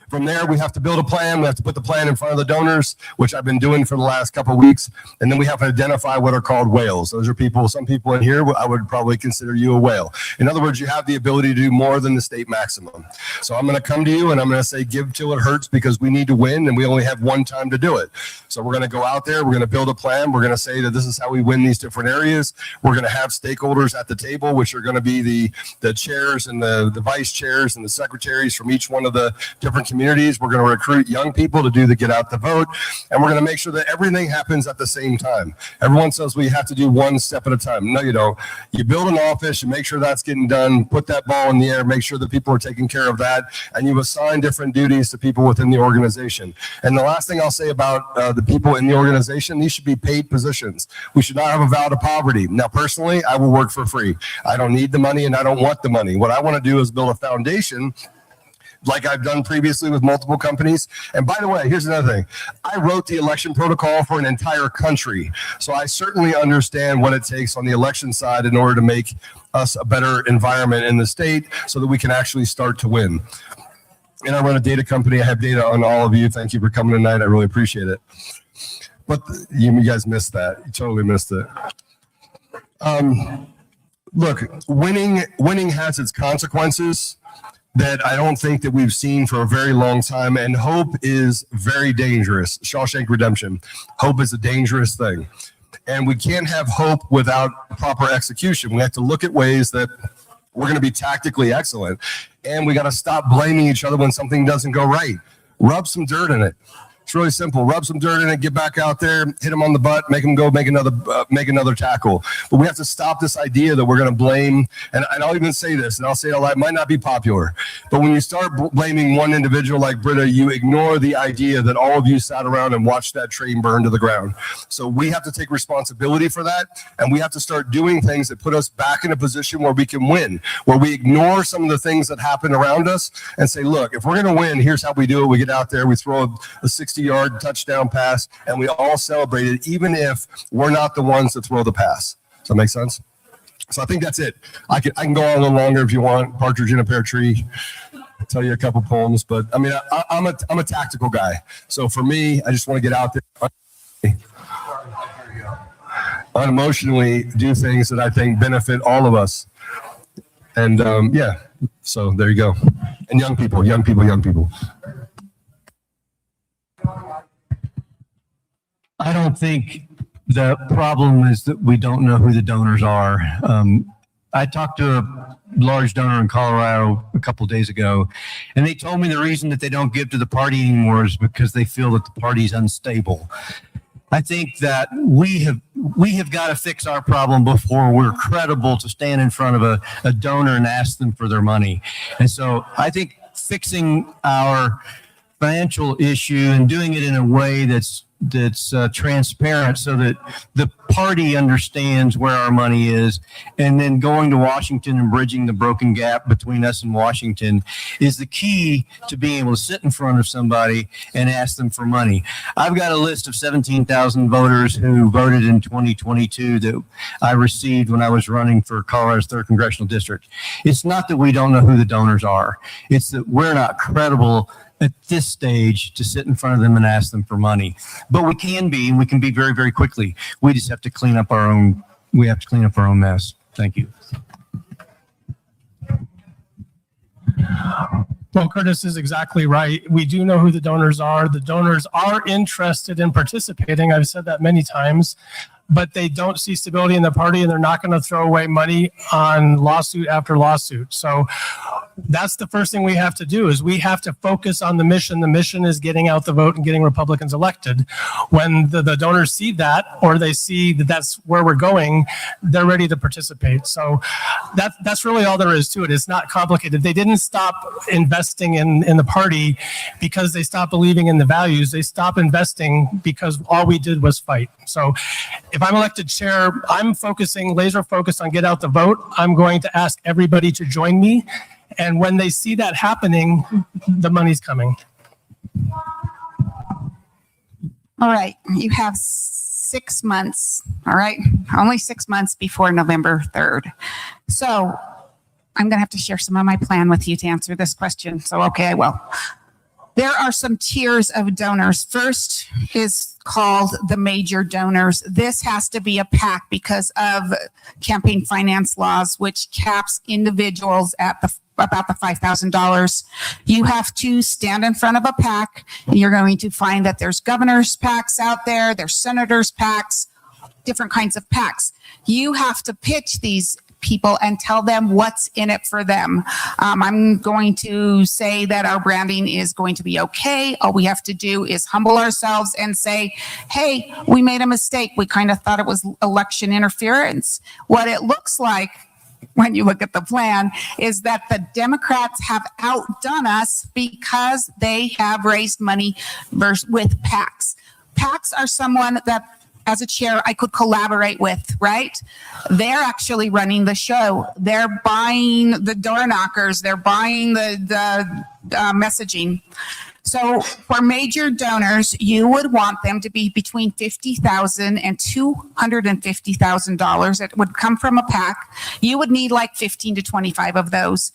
From there, we have to build a plan. We have to put the plan in front of the donors, which I've been doing for the last couple of weeks. And then we have to identify what are called whales. Those are people, some people in here, I would probably consider you a whale. In other words, you have the ability to do more than the state maximum. So I'm going to come to you and I'm going to say, give till it hurts, because we need to win and we only have one time to do it. So we're going to go out there. We're going to build a plan. We're going to say that this is how we win these different areas. We're going to have stakeholders at the table, which are going to be the chairs and the vice chairs and the secretaries from each one of the different communities. We're going to recruit young people to do the get out the vote, and we're going to make sure that everything happens at the same time. Everyone says we have to do one step at a time. No, you don't. You build an office, you make sure that's getting done, put that ball in the air, make sure that people are taking care of that, and you assign different duties to people within the organization. And the last thing I'll say about the people in the organization, these should be paid positions. We should not have a vow to poverty. Now, personally, I will work for free. I don't need the money and I don't want the money. What I want to do is build a foundation like I've done previously with multiple companies. And by the way, here's another thing. I wrote the election protocol for an entire country. So I certainly understand what it takes on the election side in order to make us a better environment in the state so that we can actually start to win. And I run a data company. I have data on all of you. Thank you for coming tonight. I really appreciate it. But you guys missed that. You totally missed it. Look, winning has its consequences that I don't think that we've seen for a very long time. And hope is very dangerous. Shawshank Redemption. Hope is a dangerous thing. And we can't have hope without proper execution. We have to look at ways that we're going to be tactically excellent. And we got to stop blaming each other when something doesn't go right. Rub some dirt in it. It's really simple. Rub some dirt in it, get back out there, hit them on the butt, make them go make another tackle. But we have to stop this idea that we're going to blame, and I'll even say this, and I'll say it a lot, it might not be popular, but when you start blaming one individual like Britta, you ignore the idea that all of you sat around and watched that train burn to the ground. So we have to take responsibility for that, and we have to start doing things that put us back in a position where we can win, where we ignore some of the things that happen around us and say, look, if we're going to win, here's how we do it. We get out there, we throw a 60-yard touchdown pass, and we all celebrate it, even if we're not the ones that throw the pass. Does that make sense? So I think that's it. I can go on a little longer if you want. Partridge in a pear tree. I'll tell you a couple poems, but I mean, I'm a tactical guy. So for me, I just want to get out there, unemotionally do things that I think benefit all of us. And yeah, so there you go. And young people. I don't think the problem is that we don't know who the donors are. I talked to a large donor in Colorado a couple of days ago, and they told me the reason that they don't give to the party anymore is because they feel that the party's unstable. I think that we have got to fix our problem before we're credible to stand in front of a donor and ask them for their money. And so I think fixing our financial issue and doing it in a way that's transparent so that the party understands where our money is, and then going to Washington and bridging the broken gap between us and Washington is the key to being able to sit in front of somebody and ask them for money. I've got a list of 17,000 voters who voted in 2022 that I received when I was running for Colorado's 3rd Congressional District. It's not that we don't know who the donors are. It's that we're not credible at this stage to sit in front of them and ask them for money. But we can be, and we can be very, very quickly. We just have to clean up our own mess. Thank you. Well, Curtis is exactly right. We do know who the donors are. The donors are interested in participating. I've said that many times, but they don't see stability in the party, and they're not going to throw away money on lawsuit after lawsuit. So that's the first thing we have to do is we have to focus on the mission. The mission is getting out the vote and getting Republicans elected. When the donors see that, or they see that that's where we're going, they're ready to participate. So that's really all there is to it. It's not complicated. They didn't stop investing in the party because they stopped believing in the values. They stopped investing because all we did was fight. So if I'm elected chair, I'm laser focused on get out the vote. I'm going to ask everybody to join me. And when they see that happening, the money's coming. All right, you have 6 months, all right? Only 6 months before November 3rd. So I'm going to have to share some of my plan with you to answer this question. So, okay, I will. There are some tiers of donors. First is called the major donors. This has to be a PAC because of campaign finance laws, which caps individuals at about the $5,000. You have to stand in front of a PAC. You're going to find that there's governors' PACs out there, there's senators' PACs, different kinds of PACs. You have to pitch these people and tell them what's in it for them. I'm going to say that our branding is going to be okay. All we have to do is humble ourselves and say, hey, we made a mistake. We kind of thought it was election interference. What it looks like when you look at the plan is that the Democrats have outdone us because they have raised money with PACs. PACs are someone that as a chair, I could collaborate with, right? They're actually running the show. They're buying the door knockers. They're buying the messaging. So for major donors, you would want them to be between $50,000 and $250,000. It would come from a PAC. You would need like 15 to 25 of those.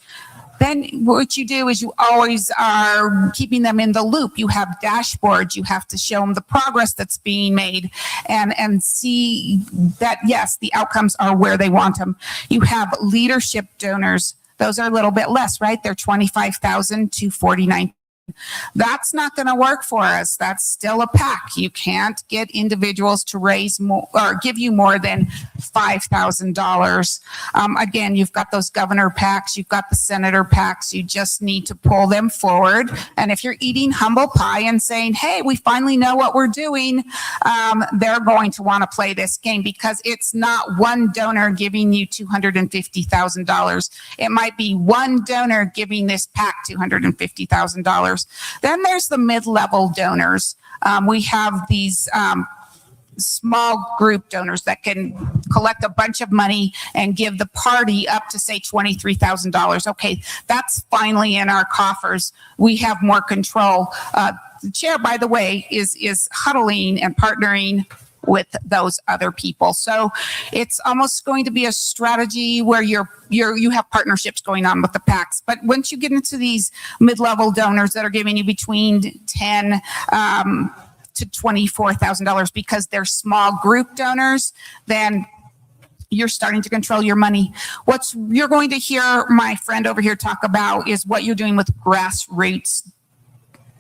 Then what you do is you always are keeping them in the loop. You have dashboards. You have to show them the progress that's being made and see that, yes, the outcomes are where they want them. You have leadership donors. Those are a little bit less, right? They're $25,000 to $49,000. That's not going to work for us. That's still a PAC. You can't get individuals to raise more or give you more than $5,000. Again, you've got those governor PACs, you've got the senator PACs. You just need to pull them forward. And if you're eating humble pie and saying, hey, we finally know what we're doing, they're going to want to play this game, because it's not one donor giving you $250,000. It might be one donor giving this PAC $250,000. Then there's the mid-level donors. We have these small group donors that can collect a bunch of money and give the party up to, say, $23,000. Okay, that's finally in our coffers. We have more control. The chair, by the way, is huddling and partnering with those other people. So it's almost going to be a strategy where you have partnerships going on with the PACs. But once you get into these mid-level donors that are giving you between $10,000 to $24,000 because they're small group donors, then you're starting to control your money. What you're going to hear my friend over here talk about is what you're doing with grassroots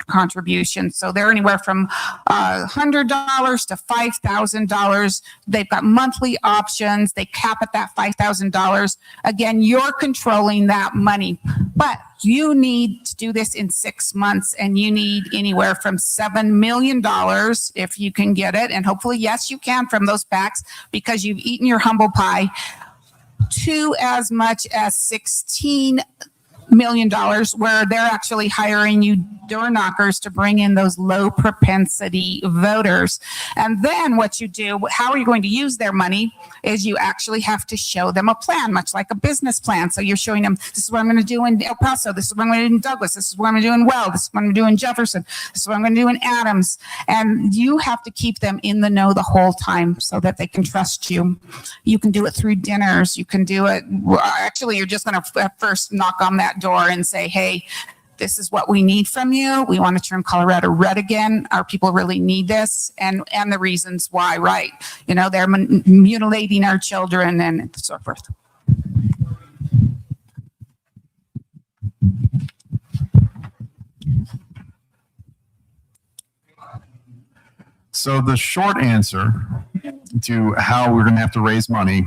contributions. So they're anywhere from $100 to $5,000. They've got monthly options. They cap at that $5,000. Again, you're controlling that money, but you need to do this in 6 months, and you need anywhere from $7 million if you can get it. And hopefully, yes, you can from those PACs, because you've eaten your humble pie, to as much as $16 million, where they're actually hiring you door knockers to bring in those low propensity voters. And then what you do, how are you going to use their money, is you actually have to show them a plan, much like a business plan. So you're showing them, this is what I'm going to do in El Paso, this is what I'm going to do in Douglas, this is what I'm going to do in Well, this is what I'm going to do in Jefferson, this is what I'm going to do in Adams. And you have to keep them in the know the whole time so that they can trust you. You can do it through dinners. You can do it, actually, you're just going to first knock on that door and say, hey, this is what we need from you. We want to turn Colorado red again. Our people really need this, and the reasons why, right? You know, they're mutilating our children and so forth. So the short answer to how we're going to have to raise money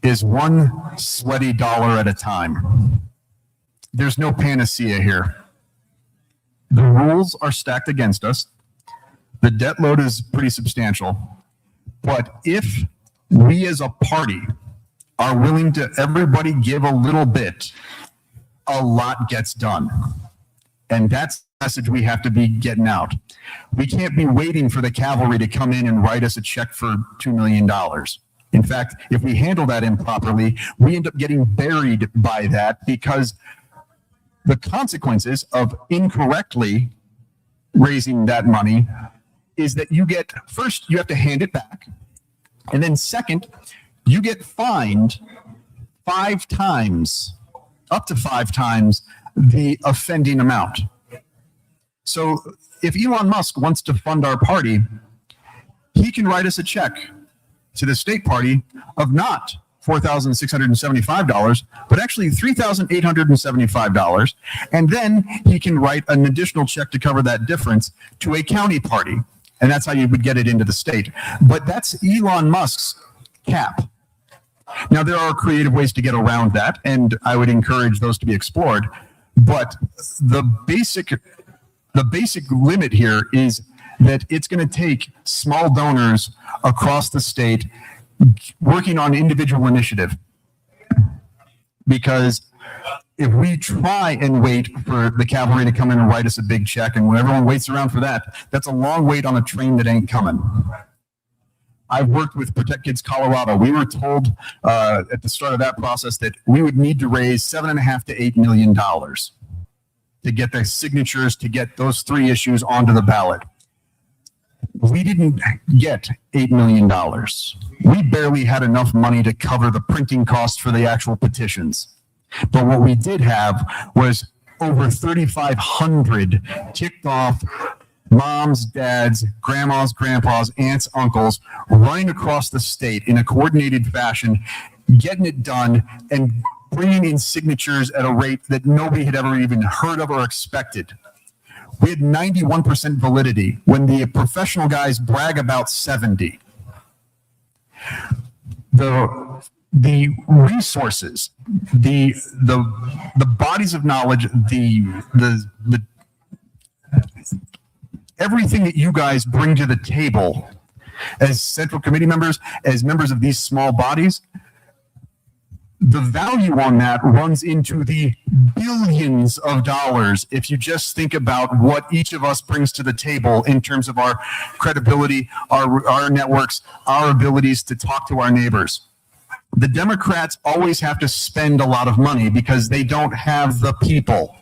is one sweaty dollar at a time. There's no panacea here. The rules are stacked against us. The debt load is pretty substantial. But if we as a party are willing to everybody give a little bit, a lot gets done. And that's the message we have to be getting out. We can't be waiting for the cavalry to come in and write us a check for $2 million. In fact, if we handle that improperly, we end up getting buried by that, because the consequences of incorrectly raising that money is that you get, first, you have to hand it back. And then second, you get fined 5 times, up to 5 times the offending amount. So if Elon Musk wants to fund our party, he can write us a check to the state party of not $4,675, but actually $3,875. And then he can write an additional check to cover that difference to a county party. And that's how you would get it into the state. But that's Elon Musk's cap. Now, there are creative ways to get around that, and I would encourage those to be explored. But the basic limit here is that it's going to take small donors across the state working on individual initiative. Because if we try and wait for the cavalry to come in and write us a big check, and when everyone waits around for that, that's a long wait on a train that ain't coming. I've worked with Protect Kids Colorado. We were told at the start of that process that we would need to raise $7.5 to $8 million to get the signatures, to get those 3 issues onto the ballot. We didn't get $8 million. We barely had enough money to cover the printing costs for the actual petitions. But what we did have was over 3,500 ticked off moms, dads, grandmas, grandpas, aunts, uncles, running across the state in a coordinated fashion, getting it done and bringing in signatures at a rate that nobody had ever even heard of or expected. We had 91% validity when the professional guys brag about 70. The resources, the bodies of knowledge, the everything that you guys bring to the table as central committee members, as members of these small bodies, the value on that runs into the billions of dollars if you just think about what each of us brings to the table in terms of our credibility, our networks, our abilities to talk to our neighbors. The Democrats always have to spend a lot of money because they don't have the people.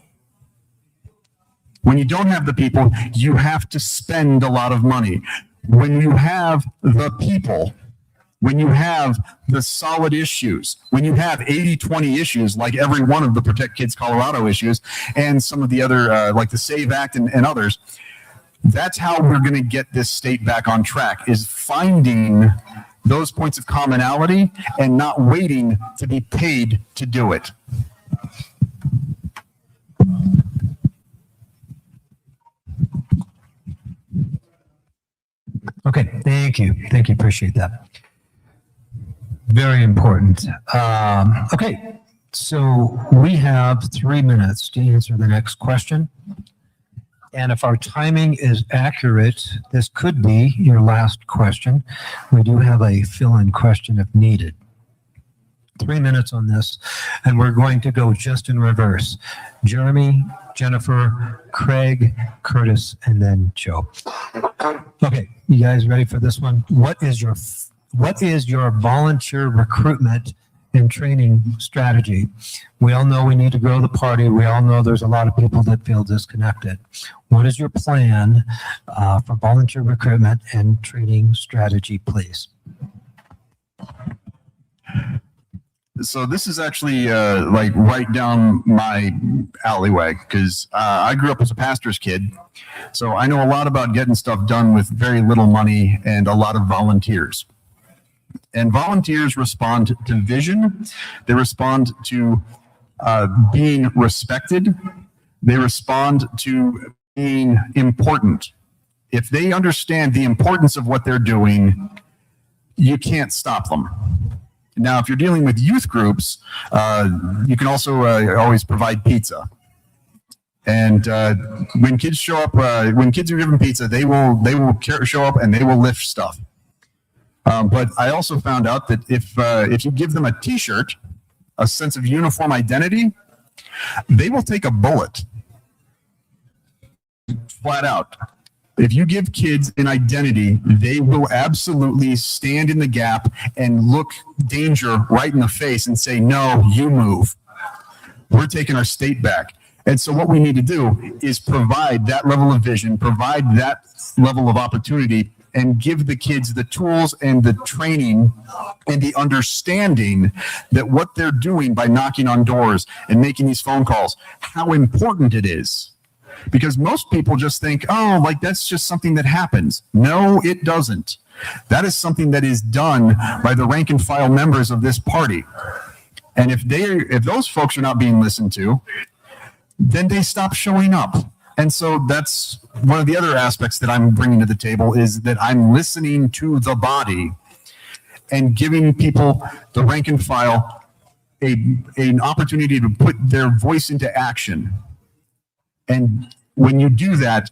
When you don't have the people, you have to spend a lot of money. When you have the people, when you have the solid issues, when you have 80-20 issues, like every one of the Protect Kids Colorado issues and some of the other, like the SAVE Act and others, that's how we're going to get this state back on track, is finding those points of commonality and not waiting to be paid to do it. Okay, thank you. Thank you. Appreciate that. Very important. Okay, so we have 3 minutes to answer the next question. And if our timing is accurate, this could be your last question. We do have a fill-in question if needed. 3 minutes on this, and we're going to go just in reverse. Jeremy, Jennifer, Craig, Curtis, and then Joe. Okay, you guys ready for this one? What is your volunteer recruitment and training strategy? We all know we need to grow the party. We all know there's a lot of people that feel disconnected. What is your plan for volunteer recruitment and training strategy, please? So this is actually like right down my alleyway because I grew up as a pastor's kid. So I know a lot about getting stuff done with very little money and a lot of volunteers. And volunteers respond to vision. They respond to being respected. They respond to being important. If they understand the importance of what they're doing, you can't stop them. Now, if you're dealing with youth groups, you can also always provide pizza. And when kids show up, when kids are given pizza, they will show up and they will lift stuff. But I also found out that if you give them a T-shirt, a sense of uniform identity, they will take a bullet. Flat out. If you give kids an identity, they will absolutely stand in the gap and look danger right in the face and say, no, you move. We're taking our state back. And so what we need to do is provide that level of vision, provide that level of opportunity, and give the kids the tools and the training and the understanding that what they're doing by knocking on doors and making these phone calls, how important it is. Because most people just think, oh, like that's just something that happens. No, it doesn't. That is something that is done by the rank and file members of this party. And if those folks are not being listened to, then they stop showing up. And so that's one of the other aspects that I'm bringing to the table, is that I'm listening to the body and giving people, the rank and file, an opportunity to put their voice into action. And when you do that,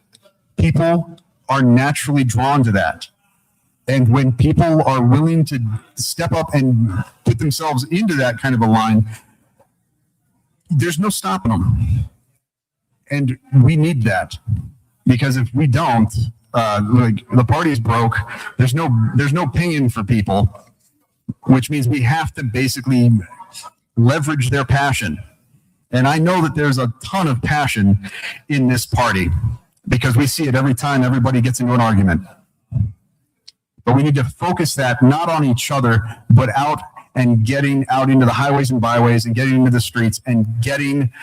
people are naturally drawn to that. And when people are willing to step up and put themselves into that kind of a line, there's no stopping them. And we need that, because if we don't, like the party's broke. There's no paying for people, which means we have to basically leverage their passion. And I know that there's a ton of passion in this party because we see it every time everybody gets into an argument. But we need to focus that not on each other, but out and getting out into the highways and byways and getting into the streets and getting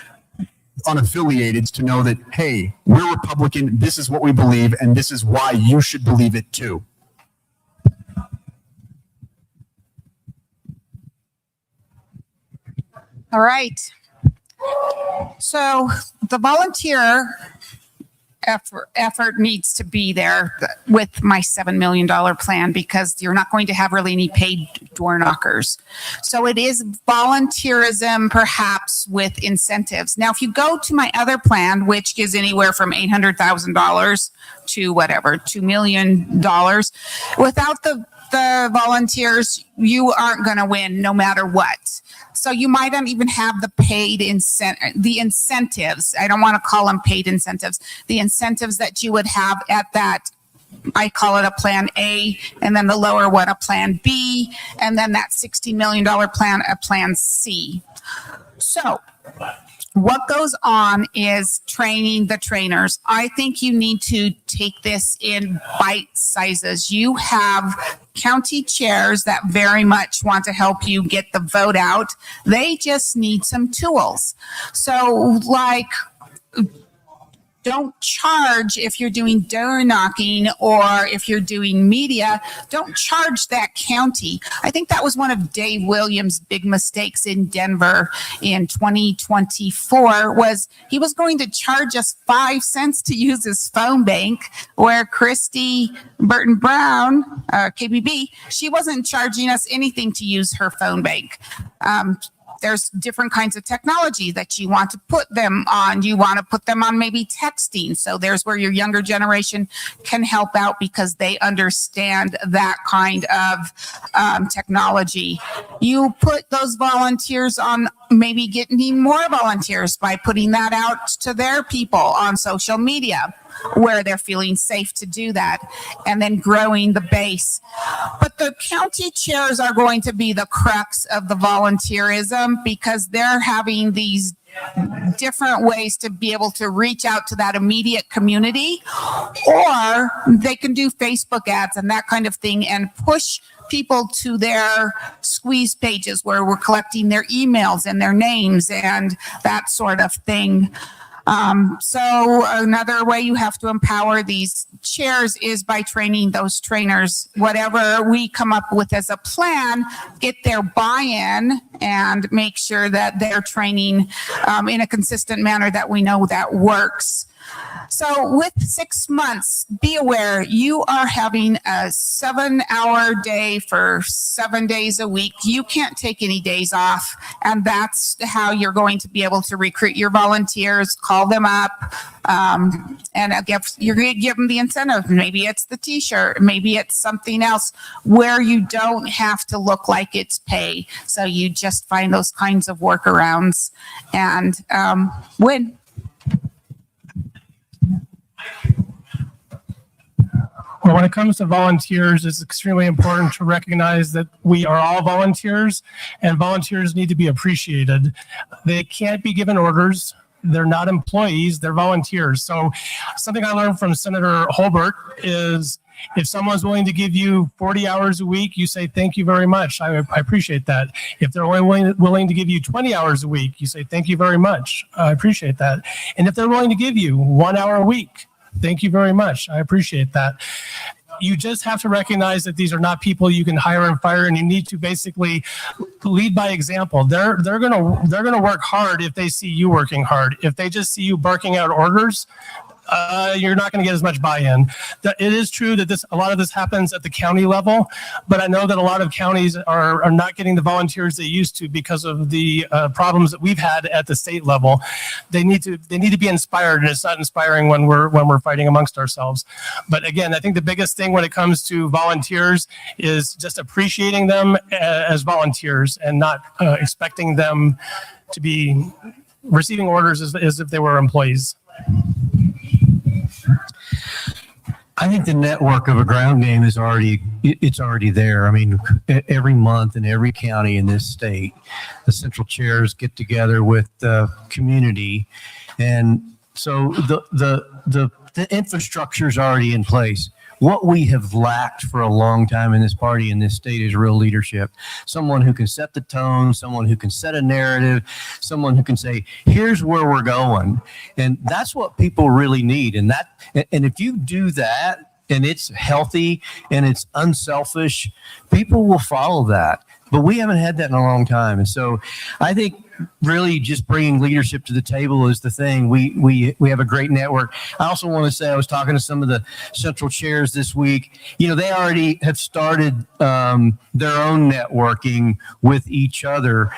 unaffiliated to know that, hey, we're Republican, this is what we believe, and this is why you should believe it too. All right. So the volunteer effort needs to be there with my $7 million plan, because you're not going to have really any paid door knockers. So it is volunteerism, perhaps with incentives. Now, if you go to my other plan, which gives anywhere from $800,000 to whatever, $2 million, without the volunteers, you aren't going to win no matter what. So you might not even have the paid the incentives. I don't want to call them paid incentives. The incentives that you would have at that, I call it a plan A, and then the lower one, a plan B, and then that $60 million plan, a plan C. So what goes on is training the trainers. I think you need to take this in bite sizes. You have county chairs that very much want to help you get the vote out. They just need some tools. So like, don't charge if you're doing door knocking, or if you're doing media, don't charge that county. I think that was one of Dave Williams' big mistakes in Denver in 2024, was he was going to charge us 5 cents to use his phone bank, where Christy Burton Brown, KBB, she wasn't charging us anything to use her phone bank. There's different kinds of technology that you want to put them on. You want to put them on maybe texting. So there's where your younger generation can help out, because they understand that kind of technology. You put those volunteers on, maybe getting more volunteers by putting that out to their people on social media, where they're feeling safe to do that, and then growing the base. But the county chairs are going to be the crux of the volunteerism, because they're having these different ways to be able to reach out to that immediate community, or they can do Facebook ads and that kind of thing and push people to their squeeze pages where we're collecting their emails and their names and that sort of thing. So another way you have to empower these chairs is by training those trainers. Whatever we come up with as a plan, get their buy-in and make sure that they're training in a consistent manner that we know that works. So with 6 months, be aware you are having a 7-hour day for 7 days a week. You can't take any days off. And that's how you're going to be able to recruit your volunteers, call them up, and you're going to give them the incentive. Maybe it's the t-shirt, maybe it's something else where you don't have to look like it's pay. So you just find those kinds of workarounds and win. Well, when it comes to volunteers, it's extremely important to recognize that we are all volunteers, and volunteers need to be appreciated. They can't be given orders. They're not employees, they're volunteers. So something I learned from Senator Holbert is if someone's willing to give you 40 hours a week, you say, thank you very much. I appreciate that. If they're only willing to give you 20 hours a week, you say, thank you very much. I appreciate that. And if they're willing to give you 1 hour a week, thank you very much. I appreciate that. You just have to recognize that these are not people you can hire and fire, and you need to basically lead by example. They're gonna work hard if they see you working hard. If they just see you barking out orders, you're not going to get as much buy-in. It is true that a lot of this happens at the county level, but I know that a lot of counties are not getting the volunteers they used to because of the problems that we've had at the state level. They need to be inspired, and it's not inspiring when we're fighting amongst ourselves. But again, I think the biggest thing when it comes to volunteers is just appreciating them as volunteers and not expecting them to be receiving orders as if they were employees. I think the network of a ground game is already there. I mean, every month in every county in this state, the central chairs get together with the community, and so the infrastructure is already in place. What we have lacked for a long time in this party, in this state, is real leadership. Someone who can set the tone, someone who can set a narrative, someone who can say, here's where we're going. And that's what people really need. And if you do that, and it's healthy and it's unselfish, people will follow that. But we haven't had that in a long time. And so I think really just bringing leadership to the table is the thing. We have a great network. I also want to say I was talking to some of the central chairs this week. You know, they already have started their own networking with each other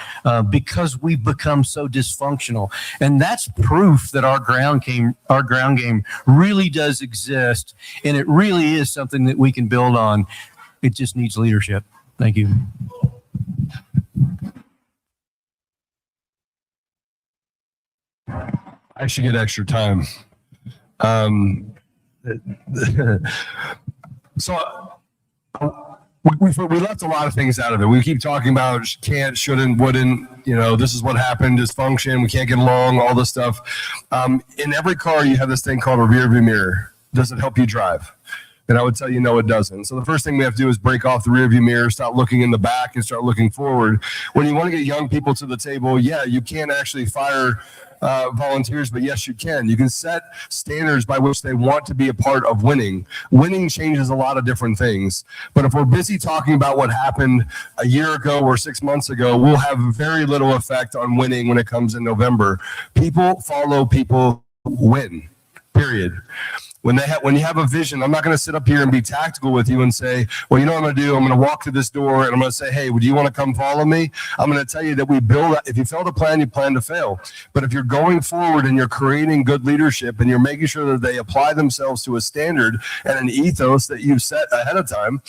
because we've become so dysfunctional, and that's proof that our ground game really does exist, and it really is something that we can build on. It just needs leadership. Thank you. I should get extra time. So we left a lot of things out of it. We keep talking about can't, shouldn't, wouldn't, you know, this is what happened, dysfunction, we can't get along, all this stuff. In every car, you have this thing called a rear view mirror. Does it help you drive? And I would tell you, no, it doesn't. So the first thing we have to do is break off the rearview mirror, stop looking in the back and start looking forward. When you want to get young people to the table, yeah, you can't actually fire volunteers, but yes, you can. You can set standards by which they want to be a part of winning. Winning changes a lot of different things. But if we're busy talking about what happened a year ago or 6 months ago, we'll have very little effect on winning when it comes in November. People follow people who win, period. When you have a vision, I'm not going to sit up here and be tactical with you and say, well, you know what I'm going to do? I'm going to walk to this door and I'm going to say, hey, do you want to come follow me? I'm going to tell you that we build, if you fail to plan, you plan to fail. But if you're going forward and you're creating good leadership and you're making sure that they apply themselves to a standard and an ethos that you've set ahead of time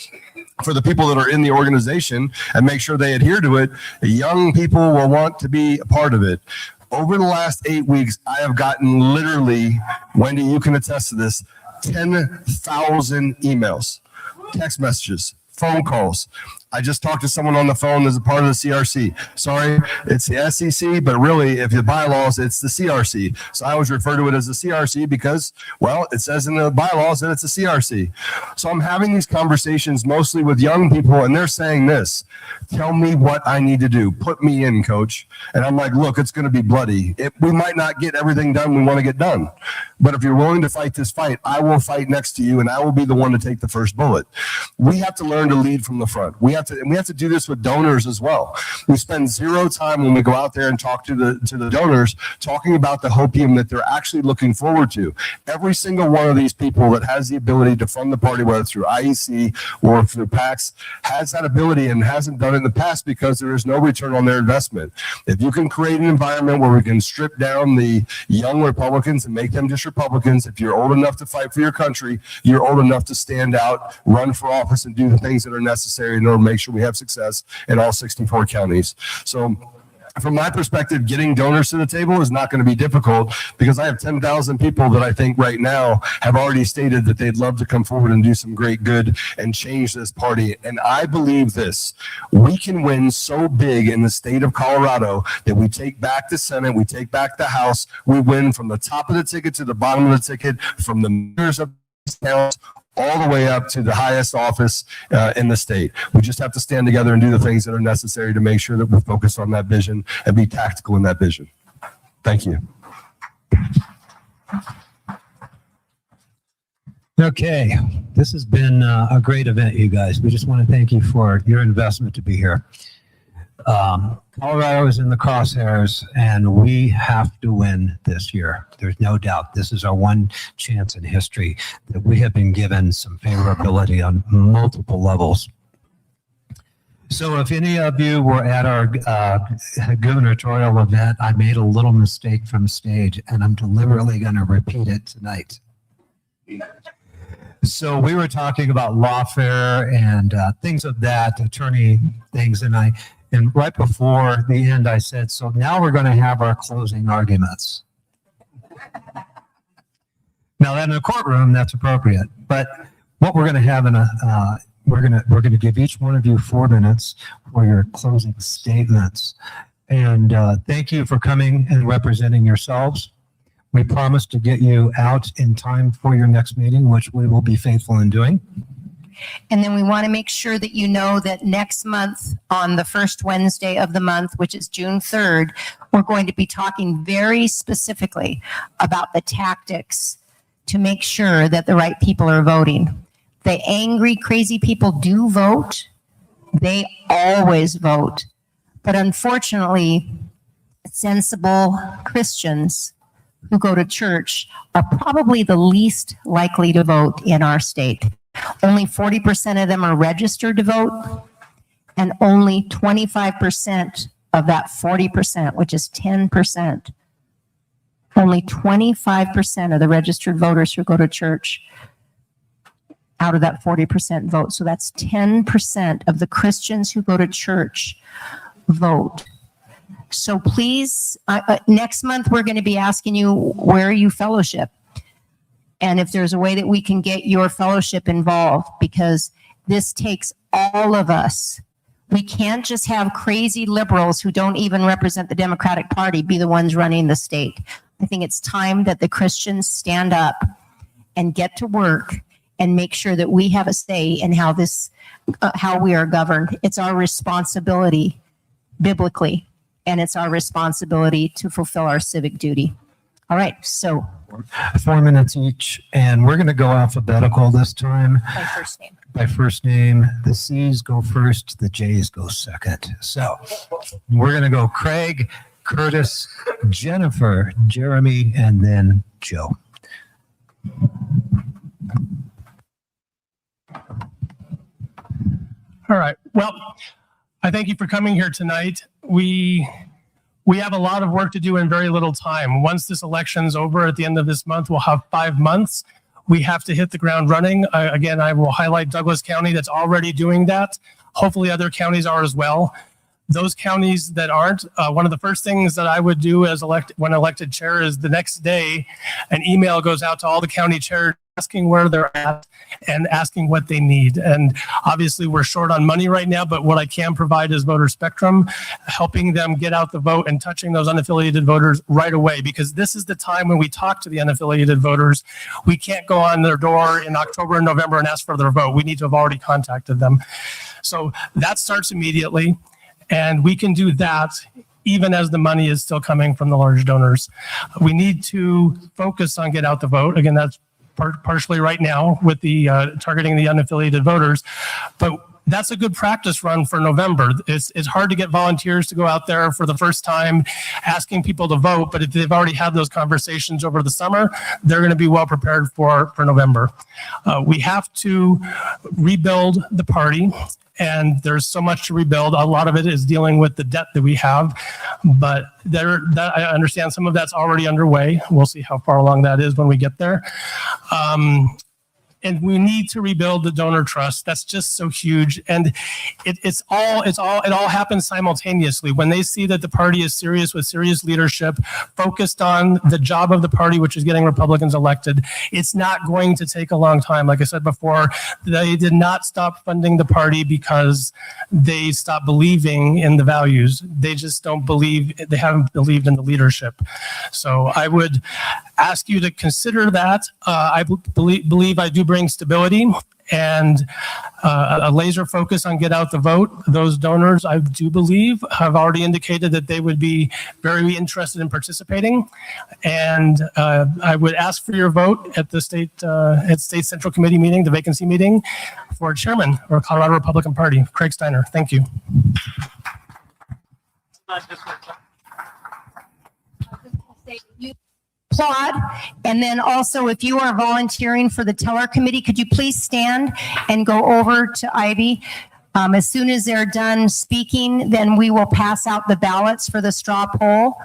for the people that are in the organization and make sure they adhere to it, young people will want to be a part of it. Over the last 8 weeks, I have gotten literally, Wendy, you can attest to this, 10,000 emails, text messages, phone calls. I just talked to someone on the phone as a part of the CRC. Sorry, it's the SEC, but really, if the bylaws, it's the CRC. So I always refer to it as the CRC because, well, it says in the bylaws that it's a CRC. So I'm having these conversations mostly with young people, and they're saying this, tell me what I need to do. Put me in, coach. And I'm like, look, it's going to be bloody. We might not get everything done we want to get done. But if you're willing to fight this fight, I will fight next to you, and I will be the one to take the first bullet. We have to learn to lead from the front. We have to do this with donors as well. We spend zero time when we go out there and talk to the donors talking about the hopium that they're actually looking forward to. Every single one of these people that has the ability to fund the party, whether through IEC or through PACs, has that ability and hasn't done it in the past because there is no return on their investment. If you can create an environment where we can strip down the young Republicans and make them just Republicans, if you're old enough to fight for your country, you're old enough to stand out, run for office, and do the things that are necessary in order to make sure we have success in all 64 counties. So from my perspective, getting donors to the table is not going to be difficult because I have 10,000 people that I think right now have already stated that they'd love to come forward and do some great good and change this party. And I believe this, we can win so big in the state of Colorado that we take back the Senate, we take back the House, we win from the top of the ticket to the bottom of the ticket, from the mayors of towns all the way up to the highest office in the state. We just have to stand together and do the things that are necessary to make sure that we're focused on that vision and be tactical in that vision. Thank you. Okay, this has been a great event, you guys. We just want to thank you for your investment to be here. Colorado is in the crosshairs, and we have to win this year. There's no doubt. This is our one chance in history that we have been given some favorability on multiple levels. So if any of you were at our gubernatorial event, I made a little mistake from stage, and I'm deliberately going to repeat it tonight. So we were talking about lawfare and things of that, attorney things, and right before the end, I said, so now we're going to have our closing arguments. Now, in a courtroom, that's appropriate. But what we're going to have we're going to give each one of you 4 minutes for your closing statements. And thank you for coming and representing yourselves. We promise to get you out in time for your next meeting, which we will be faithful in doing. And then we want to make sure that you know that next month, on the first Wednesday of the month, which is June 3rd, we're going to be talking very specifically about the tactics to make sure that the right people are voting. The angry, crazy people do vote. They always vote. But unfortunately, sensible Christians who go to church are probably the least likely to vote in our state. Only 40% of them are registered to vote, and only 25% of that 40%, which is 10%, only 25% of the registered voters who go to church out of that 40% vote. So that's 10% of the Christians who go to church vote. So please, next month, we're going to be asking you, where you fellowship? And if there's a way that we can get your fellowship involved, because this takes all of us. We can't just have crazy liberals who don't even represent the Democratic Party be the ones running the state. I think it's time that the Christians stand up and get to work and make sure that we have a say in how we are governed. It's our responsibility biblically, and it's our responsibility to fulfill our civic duty. All right, so 4 minutes each, and we're going to go alphabetical this time. my first name. By first name, the C's go first, the J's go second. So we're going to go Craig, Curtis, Jennifer, Jeremy, and then Joe. All right. Well, I thank you for coming here tonight. We have a lot of work to do in very little time. Once this election's over at the end of this month, we'll have 5 months. We have to hit the ground running. Again, I will highlight Douglas County that's already doing that. Hopefully other counties are as well. Those counties that aren't, one of the first things that I would do when elected chair is the next day, an email goes out to all the county chairs asking where they're at and asking what they need. And obviously we're short on money right now, but what I can provide is voter spectrum, helping them get out the vote and touching those unaffiliated voters right away, because this is the time when we talk to the unaffiliated voters. We can't go on their door in October and November and ask for their vote. We need to have already contacted them. So that starts immediately. And we can do that even as the money is still coming from the large donors. We need to focus on get out the vote. Again, that's partially right now with the targeting the unaffiliated voters, but that's a good practice run for November. It's hard to get volunteers to go out there for the first time asking people to vote, but if they've already had those conversations over the summer, they're going to be well prepared for November. We have to rebuild the party. And there's so much to rebuild. A lot of it is dealing with the debt that we have, but I understand some of that's already underway. We'll see how far along that is when we get there. And we need to rebuild the donor trust. That's just so huge. And it all happens simultaneously. When they see that the party is serious with serious leadership, focused on the job of the party, which is getting Republicans elected, it's not going to take a long time. Like I said before, they did not stop funding the party because they stopped believing in the values. They just don't believe, they haven't believed in the leadership. So I would ask you to consider that. I believe I do bring stability and a laser focus on get out the vote. Those donors, I do believe, have already indicated that they would be very interested in participating. And I would ask for your vote at the state Central Committee meeting, the vacancy meeting, for chairman of Colorado Republican Party, Craig Steiner. Thank you. Applaud. And then also, if you are volunteering for the teller committee, could you please stand and go over to Ivy? As soon as they're done speaking, then we will pass out the ballots for the straw poll,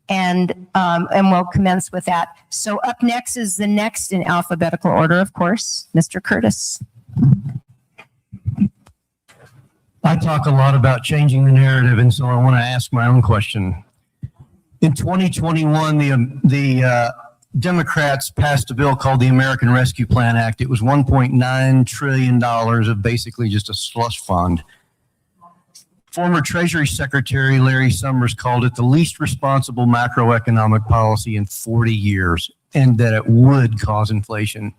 and we'll commence with that. So up next is the next in alphabetical order, of course, Mr. Curtis. I talk a lot about changing the narrative, and so I want to ask my own question. In 2021, the Democrats passed a bill called the American Rescue Plan Act. It was $1.9 trillion of basically just a slush fund. Former Treasury Secretary Larry Summers called it the least responsible macroeconomic policy in 40 years, and that it would cause inflation.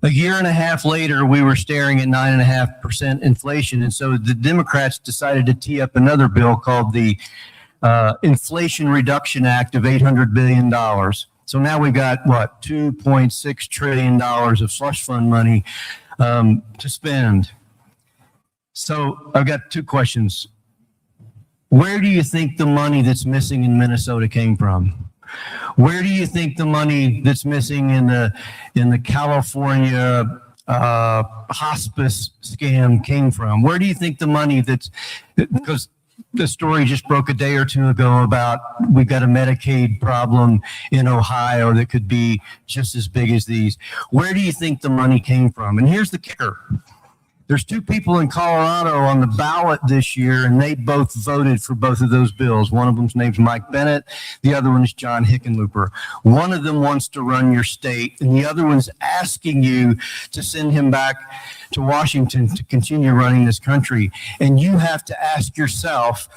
A year and a half later, we were staring at 9.5% inflation, and so the Democrats decided to tee up another bill called the Inflation Reduction Act of $800 billion. So now we've got, what, $2.6 trillion of slush fund money to spend. So I've got two questions. Where do you think the money that's missing in Minnesota came from? Where do you think the money that's missing in the California hospice scam came from? Where do you think the money because the story just broke a day or two ago about we've got a Medicaid problem in Ohio that could be just as big as these. Where do you think the money came from? And here's the kicker. There's two people in Colorado on the ballot this year, and they both voted for both of those bills. One of them's name's Mike Bennett. The other one is John Hickenlooper. One of them wants to run your state, and the other one's asking you to send him back to Washington to continue running this country. And you have to ask yourself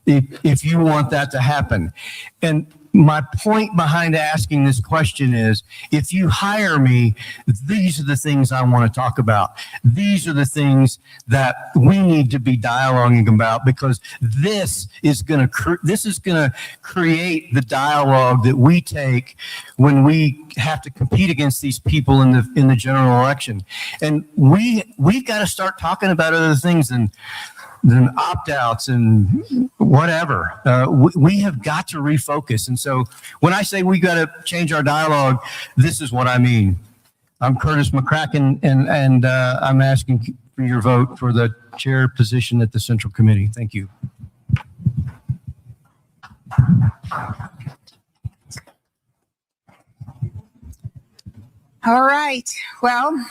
if you want that to happen. And my point behind asking this question is, if you hire me, these are the things I want to talk about. These are the things that we need to be dialoguing about, because this is going to create the dialogue that we take when we have to compete against these people in the general election. And we've got to start talking about other things than opt-outs and whatever. We have got to refocus. And so when I say we got to change our dialogue, this is what I mean. I'm Curtis McCracken, and I'm asking for your vote for the chair position at the Central Committee. Thank you. All right. Well,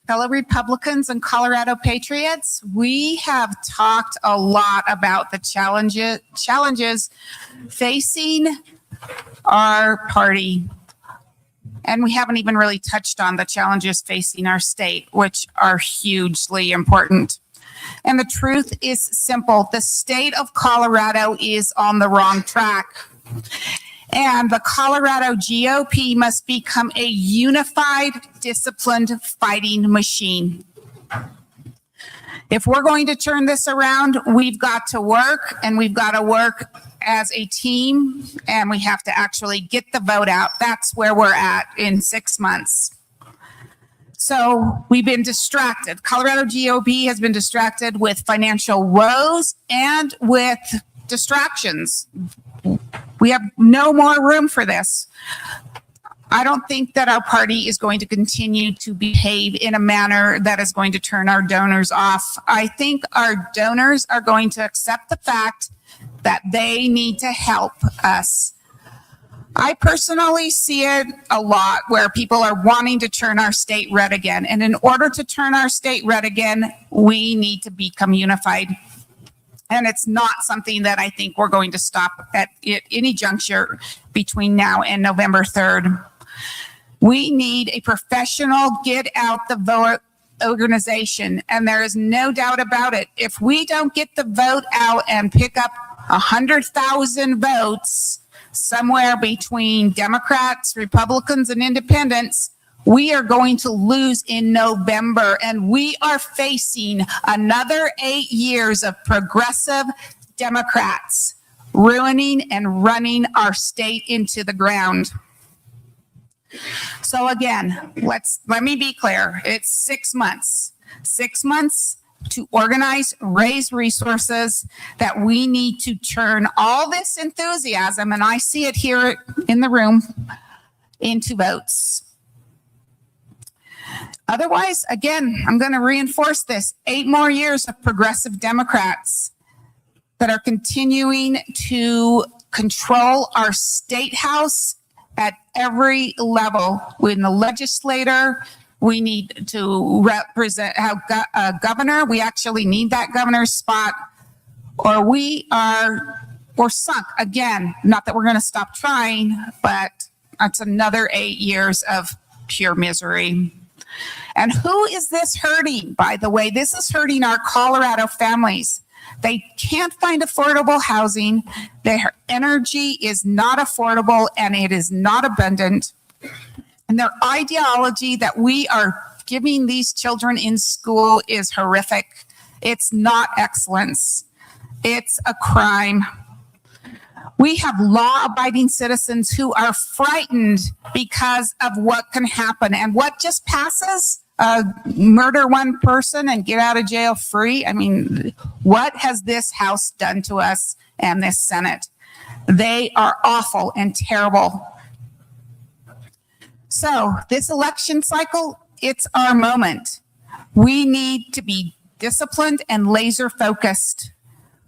fellow Republicans and Colorado patriots, we have talked a lot about the challenges facing our party. And we haven't even really touched on the challenges facing our state, which are hugely important. And the truth is simple. The state of Colorado is on the wrong track. And the Colorado GOP must become a unified, disciplined fighting machine. If we're going to turn this around, we've got to work, and we've got to work as a team, and we have to actually get the vote out. That's where we're at in 6 months. So we've been distracted. Colorado GOP has been distracted with financial woes and with distractions. We have no more room for this. I don't think that our party is going to continue to behave in a manner that is going to turn our donors off. I think our donors are going to accept the fact that they need to help us. I personally see it a lot where people are wanting to turn our state red again. And in order to turn our state red again, we need to become unified. And it's not something that I think we're going to stop at any juncture between now and November 3rd. We need a professional get out the vote organization. And there is no doubt about it. If we don't get the vote out and pick up 100,000 votes somewhere between Democrats, Republicans, and independents, we are going to lose in November, and we are facing another 8 years of progressive Democrats ruining and running our state into the ground. So again, let me be clear. It's 6 months. 6 months to organize, raise resources that we need to turn all this enthusiasm, and I see it here in the room, into votes. Otherwise, again, I'm going to reinforce this. 8 more years of progressive Democrats that are continuing to control our state house at every level. In the legislature, we need to represent a governor. We actually need that governor's spot, or we're sunk again. Not that we're going to stop trying, but it's another 8 years of pure misery. And who is this hurting, by the way? This is hurting our Colorado families. They can't find affordable housing. Their energy is not affordable, and it is not abundant. And their ideology that we are giving these children in school is horrific. It's not excellence. It's a crime. We have law-abiding citizens who are frightened because of what can happen. And what just passes? Murder one person and get out of jail free? I mean, what has this House done to us? and this Senate. They are awful and terrible. So this election cycle, it's our moment. We need to be disciplined and laser focused.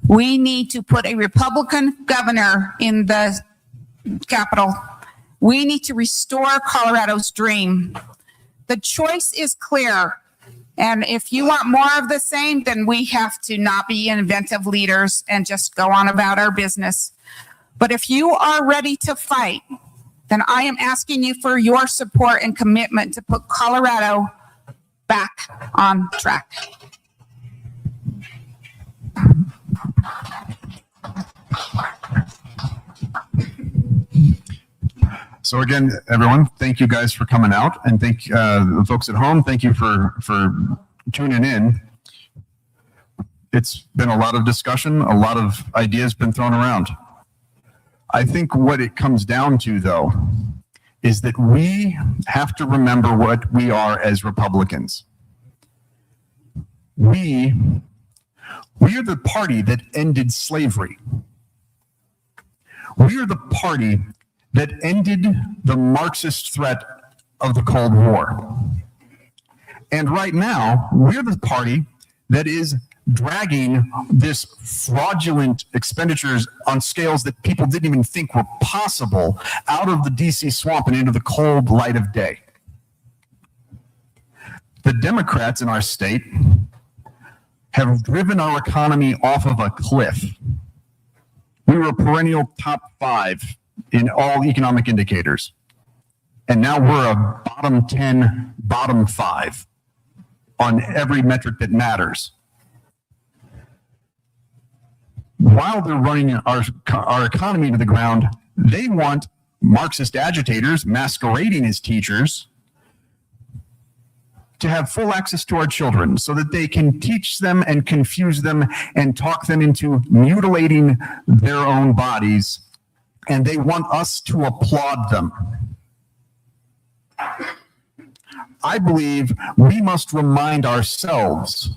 We need to put a Republican governor in the Capitol. We need to restore Colorado's dream. The choice is clear. And if you want more of the same, then we have to not be inventive leaders and just go on about our business. But if you are ready to fight, then I am asking you for your support and commitment to put Colorado back on track. So again, everyone, thank you guys for coming out, and thank the folks at home. Thank you for tuning in. It's been a lot of discussion, a lot of ideas been thrown around. I think what it comes down to, though, is that we have to remember what we are as Republicans. We are the party that ended slavery. We are the party that ended the Marxist threat of the Cold War. And right now, we're the party that is dragging this fraudulent expenditures on scales that people didn't even think were possible out of the DC swamp and into the cold light of day. The Democrats in our state have driven our economy off of a cliff. We were a perennial top 5 in all economic indicators. And now we're a bottom 10, bottom 5 on every metric that matters. While they're running our economy to the ground, they want Marxist agitators masquerading as teachers to have full access to our children so that they can teach them and confuse them and talk them into mutilating their own bodies. And they want us to applaud them. I believe we must remind ourselves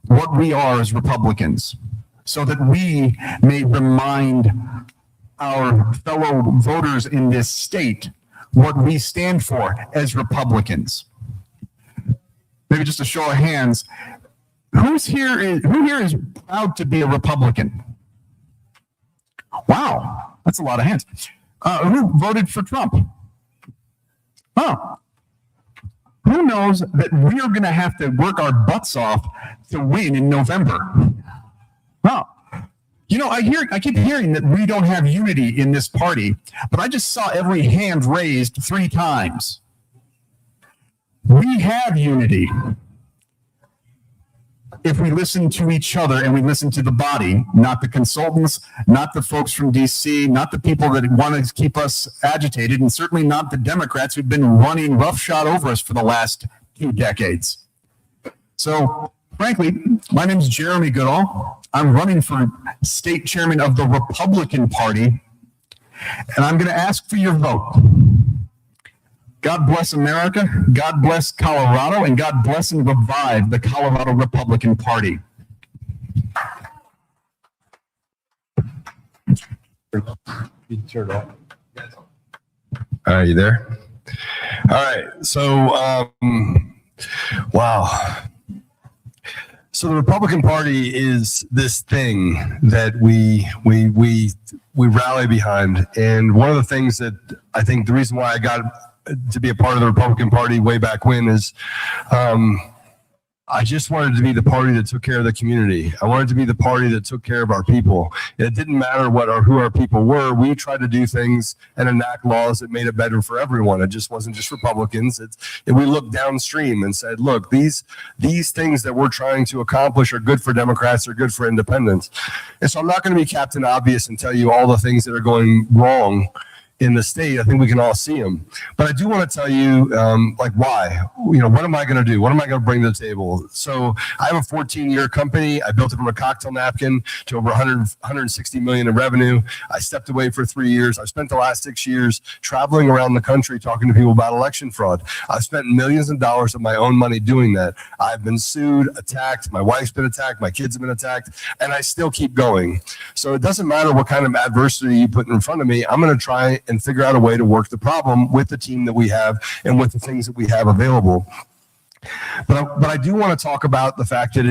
what we are as Republicans so that we may remind our fellow voters in this state what we stand for as Republicans. Maybe just a show of hands. Who here is proud to be a Republican? Wow, that's a lot of hands. Who voted for Trump? Oh, who knows that we're going to have to work our butts off to win in November? Oh, you know, I keep hearing that we don't have unity in this party, but I just saw every hand raised 3 times. We have unity if we listen to each other and we listen to the body, not the consultants, not the folks from DC, not the people that want to keep us agitated, and certainly not the Democrats who've been running roughshod over us for the last 2 decades. So, frankly, my name is Jeremy Goodall. I'm running for state chairman of the Republican Party, and I'm going to ask for your vote. God bless America, God bless Colorado, and God bless and revive the Colorado Republican Party. Are you there? All right. So, wow. So the Republican Party is this thing that we rally behind, and one of the things that I think the reason why I got to be a part of the Republican Party way back when is I just wanted to be the party that took care of the community. I wanted to be the party that took care of our people. It didn't matter who our people were. We tried to do things and enact laws that made it better for everyone. It just wasn't just Republicans. We looked downstream and said, look, these things that we're trying to accomplish are good for Democrats, are good for independents. And so I'm not going to be Captain Obvious and tell you all the things that are going wrong in the state. I think we can all see them. But I do want to tell you, like, why? What am I going to do? What am I going to bring to the table? So I have a 14-year company. I built it from a cocktail napkin to over 160 million in revenue. I stepped away for 3 years. I've spent the last 6 years traveling around the country talking to people about election fraud. I've spent millions of dollars of my own money doing that. I've been sued, attacked. My wife's been attacked. My kids have been attacked. And I still keep going. So it doesn't matter what kind of adversity you put in front of me. I'm going to try and figure out a way to work the problem with the team that we have and with the things that we have available. But I do want to talk about the fact that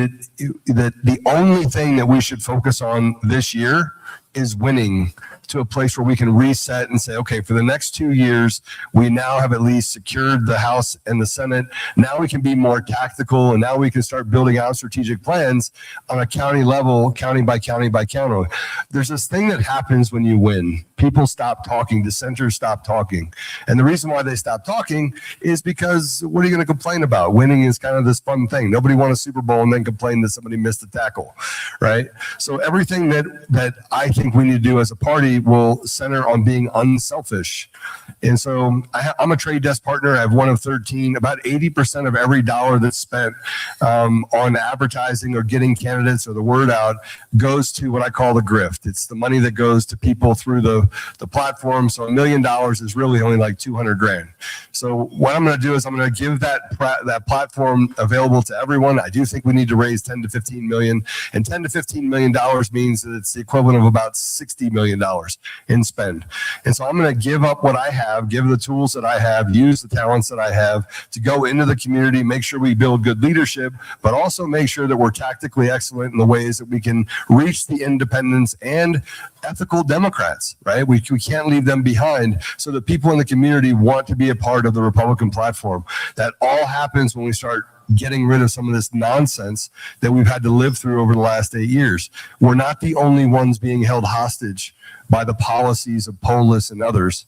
that the only thing that we should focus on this year is winning to a place where we can reset and say, okay, for the next 2 years, we now have at least secured the House and the Senate. Now we can be more tactical, and now we can start building out strategic plans on a county level, county by county by county. There's this thing that happens when you win. People stop talking, dissenters stop talking. And the reason why they stop talking is because what are you going to complain about? Winning is kind of this fun thing. Nobody won a Super Bowl and then complain that somebody missed a tackle, right? So everything that I think we need to do as a party will center on being unselfish. And so I'm a trade desk partner. I have one of 13. About 80% of every dollar that's spent on advertising or getting candidates or the word out goes to what I call the grift. It's the money that goes to people through the platform. So $1 million is really only like 200 grand. So what I'm going to do is I'm going to give that platform available to everyone. I do think we need to raise 10 to 15 million, and 10 to 15 million dollars means that it's the equivalent of about $60 million in spend. And so I'm going to give up what I have, give the tools that I have, use the talents that I have to go into the community, make sure we build good leadership, but also make sure that we're tactically excellent in the ways that we can reach the independents and ethical Democrats, right? We can't leave them behind, so that people in the community want to be a part of the Republican platform. That all happens when we start getting rid of some of this nonsense that we've had to live through over the last 8 years. We're not the only ones being held hostage by the policies of Polis and others.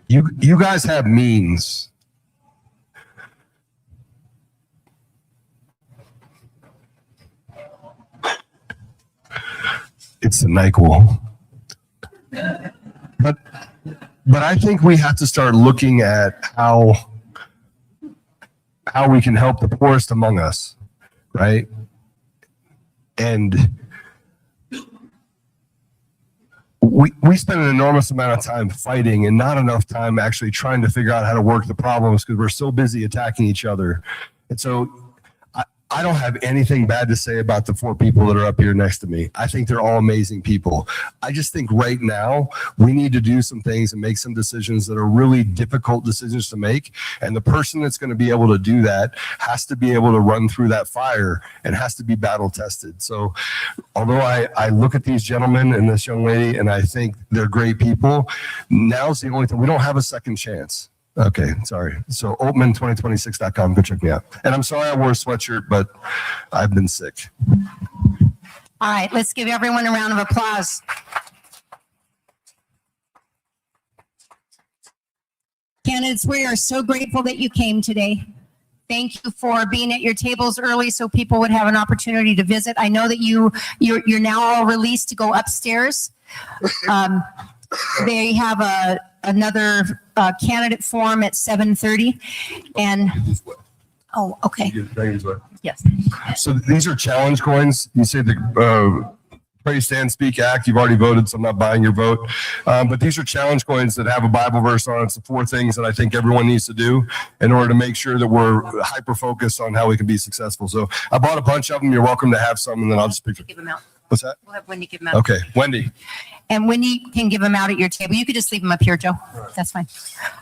You guys have means. It's the NyQuil. But I think we have to start looking at how we can help the poorest among us, right? And we spend an enormous amount of time fighting and not enough time actually trying to figure out how to work the problems because we're so busy attacking each other. And so I don't have anything bad to say about the 4 people that are up here next to me. I think they're all amazing people. I just think right now we need to do some things and make some decisions that are really difficult decisions to make. And the person that's going to be able to do that has to be able to run through that fire and has to be battle tested. So although I look at these gentlemen and this young lady and I think they're great people, now's the only thing. We don't have a second chance. Okay, sorry. So Altman2026.com, go check me out. And I'm sorry I wore a sweatshirt, but I've been sick. All right, let's give everyone a round of applause. Candidates, we are so grateful that you came today. Thank you for being at your tables early so people would have an opportunity to visit. I know that you're now all released to go upstairs. They have another candidate forum at 7:30, and oh, okay. Yes. So these are challenge coins. You say the Pray, Stand, Speak, Act. You've already voted, so I'm not buying your vote. But these are challenge coins that have a Bible verse on it. It's the 4 things that I think everyone needs to do in order to make sure that we're hyper-focused on how we can be successful. So I bought a bunch of them. You're welcome to have some, and then I'll just pick them. Give them out. What's that? We'll have Wendy give them out. Okay, Wendy. And Wendy can give them out at your table. You could just leave them up here, Joe. That's fine.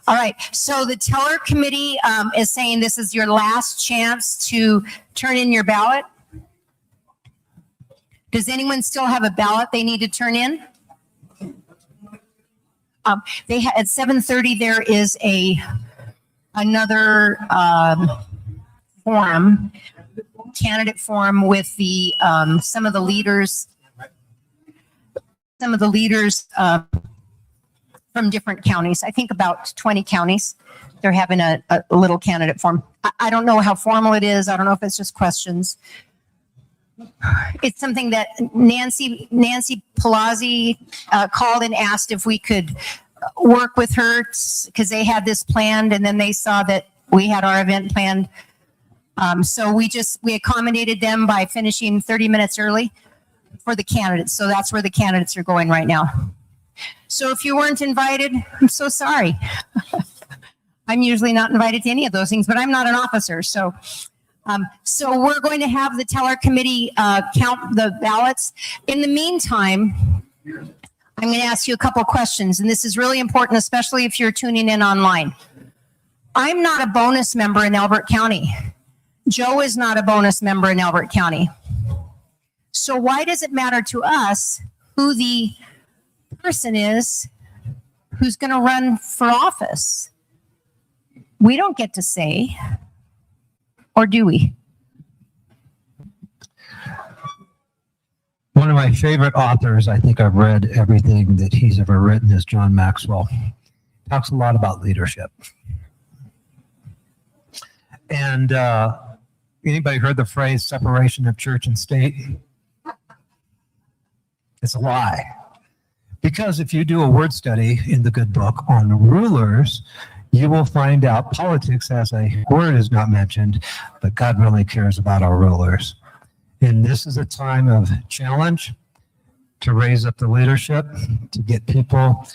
All right. So the teller committee is saying this is your last chance to turn in your ballot. Does anyone still have a ballot they need to turn in? At 7:30 there is another forum, candidate forum with the some of the leaders from different counties. I think about 20 counties. They're having a little candidate forum. I don't know how formal it is. I don't know if it's just questions. It's something that Nancy Pelosi called and asked if we could work with her because they had this planned, and then they saw that we had our event planned. So we accommodated them by finishing 30 minutes early for the candidates. So that's where the candidates are going right now. So if you weren't invited, I'm so sorry. I'm usually not invited to any of those things, but I'm not an officer. So we're going to have the teller committee count the ballots. In the meantime, I'm going to ask you a couple questions, and this is really important, especially if you're tuning in online. I'm not a bonus member in Elbert County. Joe is not a bonus member in Elbert County. So why does it matter to us who the person is who's going to run for office? We don't get to say, or do we? One of my favorite authors, I think I've read everything that he's ever written, is John Maxwell. Talks a lot about leadership. And anybody heard the phrase separation of church and state? It's a lie. Because if you do a word study in the good book on rulers, you will find out politics as a word is not mentioned, but God really cares about our rulers. And this is a time of challenge to raise up the leadership, to get people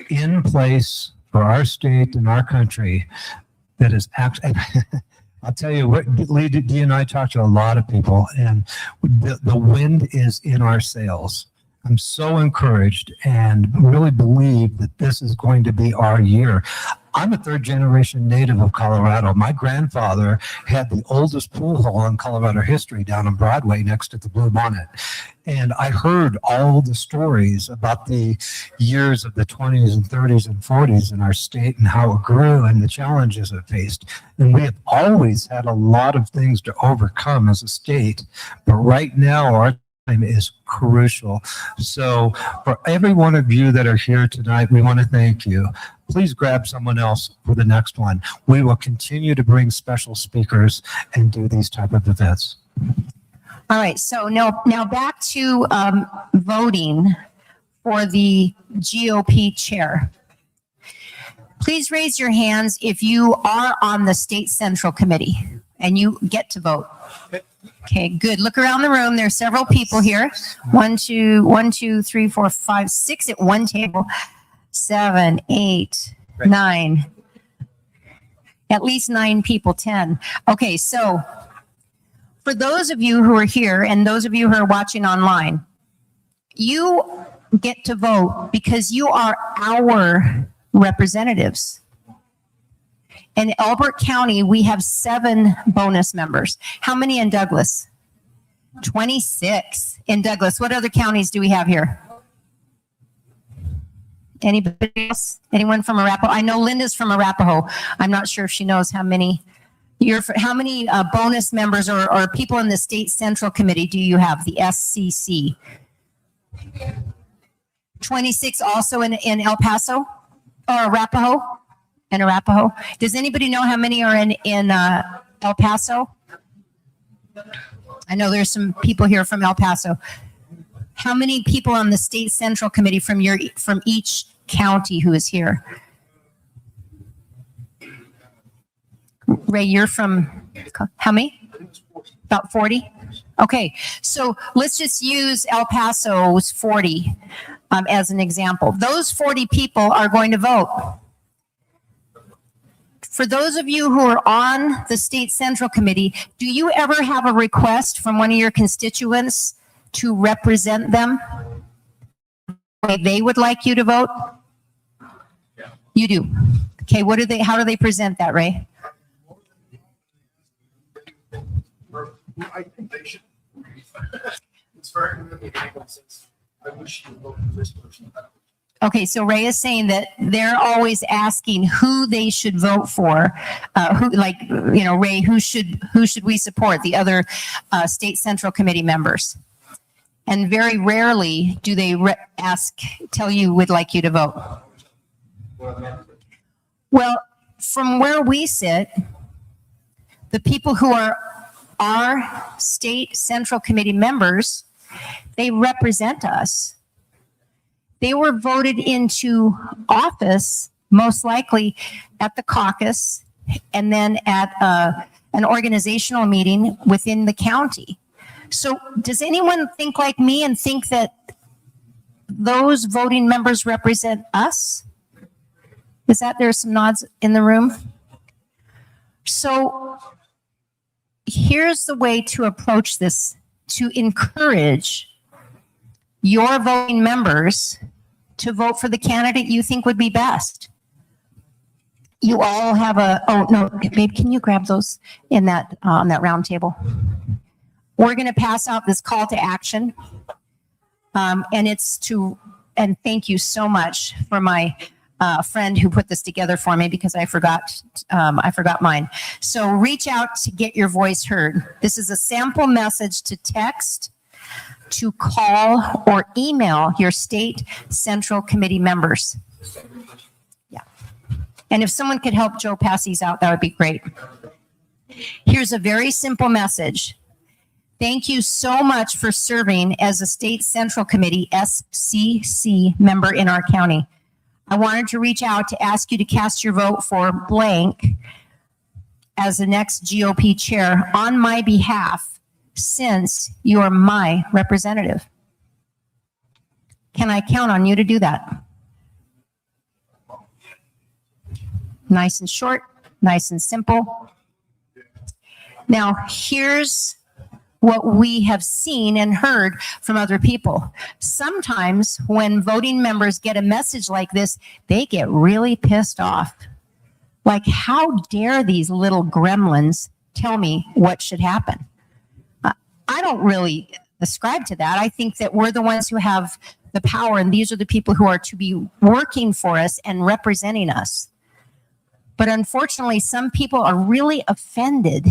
in place for our state and our country that is actually, I'll tell you what, Lee, Dee and I talked to a lot of people, and the wind is in our sails. I'm so encouraged and really believe that this is going to be our year. I'm a third generation native of Colorado. My grandfather had the oldest pool hall in Colorado history down on Broadway next to the Blue Bonnet. And I heard all the stories about the years of the 20s and 30s and 40s in our state and how it grew and the challenges it faced. And we have always had a lot of things to overcome as a state. But right now, our time is crucial. So for every one of you that are here tonight, we want to thank you. Please grab someone else for the next one. We will continue to bring special speakers and do these type of events. All right, so now back to voting for the GOP chair. Please raise your hands if you are on the state central committee and you get to vote. Okay, good. Look around the room. There's several people here. 1, 2, 3, 4, 5, 6 at one table. 7, 8, 9. At least 9 people, 10. Okay, so for those of you who are here and those of you who are watching online, you get to vote because you are our representatives. In Elbert County, we have 7 bonus members. How many in Douglas? 26 in Douglas. What other counties do we have here? Anybody else? Anyone from Arapahoe? I know Linda's from Arapahoe. I'm not sure if she knows how many. How many bonus members or people in the state central committee do you have? The SCC. 26 also in El Paso or Arapahoe. In Arapahoe. Does anybody know how many are in El Paso? I know there's some people here from El Paso. How many people on the state central committee from each county who is here? Ray, you're from how many? About 40? Okay, so let's just use El Paso's 40 as an example. Those 40 people are going to vote. For those of you who are on the state central committee, do you ever have a request from one of your constituents to represent them? They would like you to vote? You do. Okay, how do they present that, Ray? I think they should. It's very I wish you would vote for this person. Okay, so Ray is saying that they're always asking who they should vote for. Ray, who should we support? The other state central committee members. And very rarely do they tell you would like you to vote. Well, from where we sit, the people who are our state central committee members, they represent us. They were voted into office, most likely at the caucus and then at an organizational meeting within the county. So does anyone think like me and think that those voting members represent us? Is that there's some nods in the room? So here's the way to approach this, to encourage your voting members to vote for the candidate you think would be best. You all have oh no, babe, can you grab those in that, on that round table? We're gonna pass out this call to action. And it's to, and thank you so much for my friend who put this together for me because I forgot mine. So reach out to get your voice heard. This is a sample message to text, to call, or email your state central committee members. Yeah. And if someone could help Joe pass these out, that would be great. Here's a very simple message. Thank you so much for serving as a state central committee SCC member in our county. I wanted to reach out to ask you to cast your vote for blank as the next GOP chair on my behalf, since you are my representative. Can I count on you to do that? Nice and short, nice and simple. Now, here's what we have seen and heard from other people. Sometimes when voting members get a message like this, they get really pissed off. Like, how dare these little gremlins tell me what should happen? I don't really ascribe to that. I think that we're the ones who have the power, and these are the people who are to be working for us and representing us. But unfortunately, some people are really offended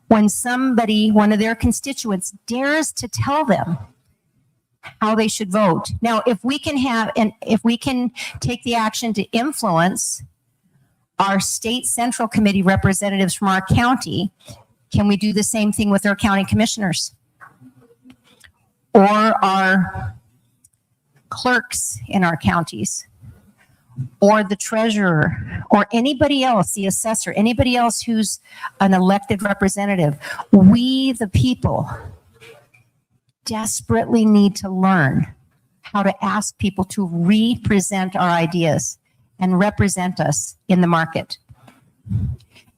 when somebody, one of their constituents, dares to tell them how they should vote. Now, if we can have, and if we can take the action to influence our state central committee representatives from our county, can we do the same thing with our county commissioners? Or our clerks in our counties? Or the treasurer, or anybody else, the assessor, anybody else who's an elected representative. We, the people, desperately need to learn how to ask people to represent our ideas and represent us in the market.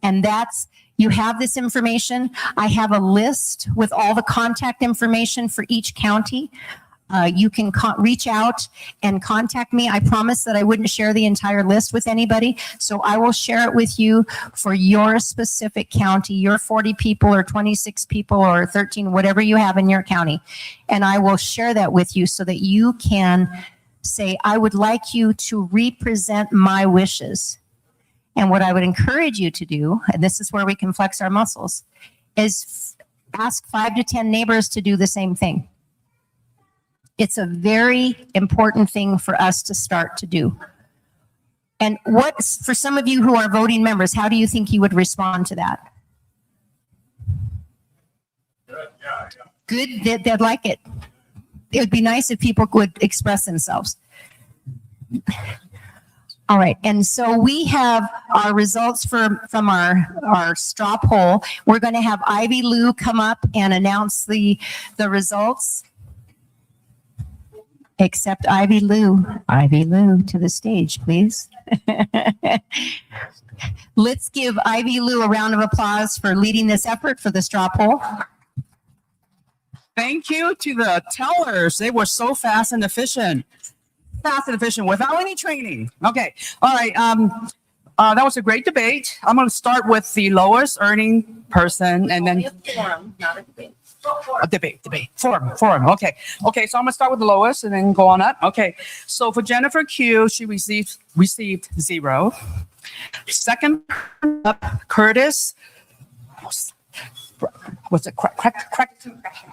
And that's, you have this information. I have a list with all the contact information for each county. You can reach out and contact me. I promised that I wouldn't share the entire list with anybody, so I will share it with you for your specific county, your 40 people or 26 people or 13, whatever you have in your county. And I will share that with you so that you can say, I would like you to represent my wishes. And what I would encourage you to do, and this is where we can flex our muscles, is ask 5 to 10 neighbors to do the same thing. It's a very important thing for us to start to do. And what, for some of you who are voting members, how do you think you would respond to that? Good, they'd like it. It would be nice if people would express themselves. All right, and so we have our results from our straw poll. We're going to have Ivy Lou come up and announce the results. Accept Ivy Lou to the stage, please. Let's give Ivy Lou a round of applause for leading this effort for the straw poll. Thank you to the tellers. They were so fast and efficient. Fast and efficient without any training. Okay. All right. That was a great debate. I'm going to start with the lowest earning person and then Forum, not a debate. debate. Forum. Okay. So I'm going to start with the lowest and then go on up. Okay. So for Jennifer Q, she received 0. Second up, Curtis. What's it?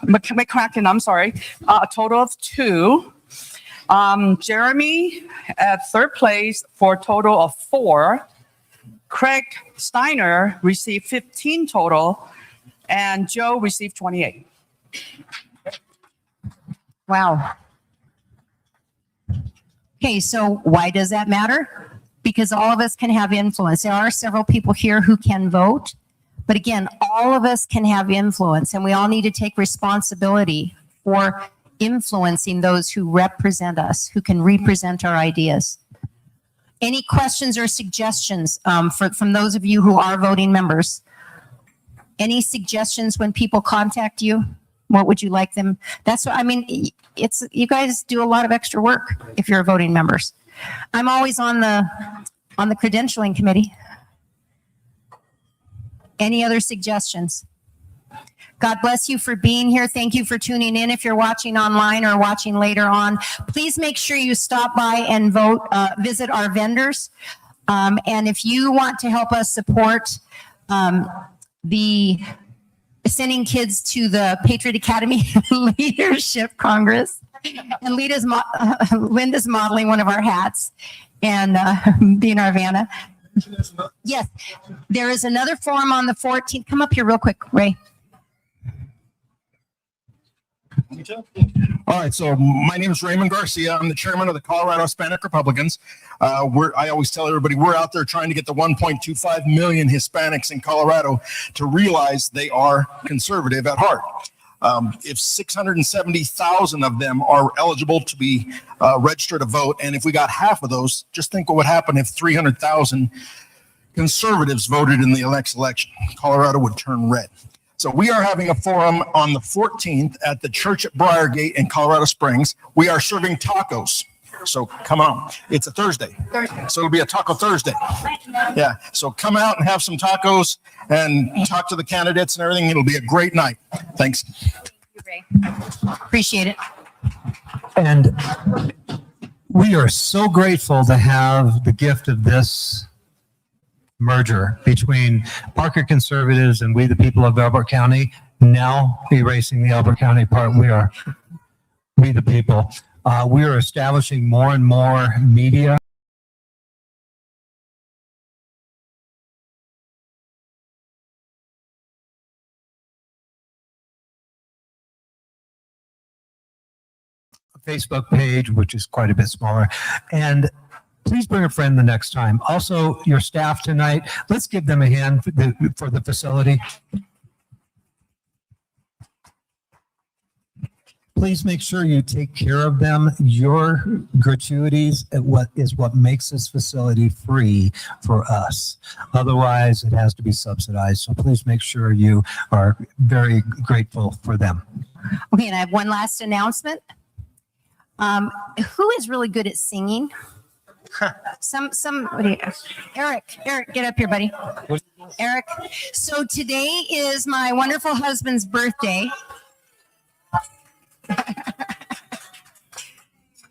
McCracken. I'm sorry. A total of 2. Jeremy at third place for a total of 4. Craig Steiner received 15 total, and Joe received 28. Wow. Okay, so why does that matter? Because all of us can have influence. There are several people here who can vote, but again, all of us can have influence, and we all need to take responsibility for influencing those who represent us, who can represent our ideas. Any questions or suggestions from those of you who are voting members? Any suggestions when people contact you? What would you like them? That's what I mean. It's you guys do a lot of extra work if you're voting members. I'm always on the credentialing committee. Any other suggestions? God bless you for being here. Thank you for tuning in. If you're watching online or watching later on, please make sure you stop by and vote, visit our vendors. And if you want to help us support the sending kids to the Patriot Academy Leadership Congress, and Linda's modeling one of our hats and being our Vanna. Yes, there is another forum on the 14th. Come up here real quick, Ray. All right, so my name is Raymond Garcia. I'm the chairman of the Colorado Hispanic Republicans. I always tell everybody we're out there trying to get the 1.25 million Hispanics in Colorado to realize they are conservative at heart. If 670,000 of them are eligible to be registered to vote, and if we got half of those, just think what would happen if 300,000 conservatives voted in the next election. Colorado would turn red. So we are having a forum on the 14th at the church at Briargate in Colorado Springs. We are serving tacos. So come on. It's a Thursday. So it'll be a Taco Thursday. Yeah. So come out and have some tacos and talk to the candidates and everything. It'll be a great night. Thanks. Appreciate it. And we are so grateful to have the gift of this merger between Parker conservatives and we the people of Elbert County, now erasing the Elbert County part. We the people. We are establishing more and more media. A Facebook page, which is quite a bit smaller, and please bring a friend the next time. Also, your staff tonight, let's give them a hand for the facility. Please make sure you take care of them. Your gratuities is what makes this facility free for us. Otherwise, it has to be subsidized. So please make sure you are very grateful for them. Okay, and I have one last announcement. Who is really good at singing? Somebody. Eric, get up here, buddy. Eric. So today is my wonderful husband's birthday.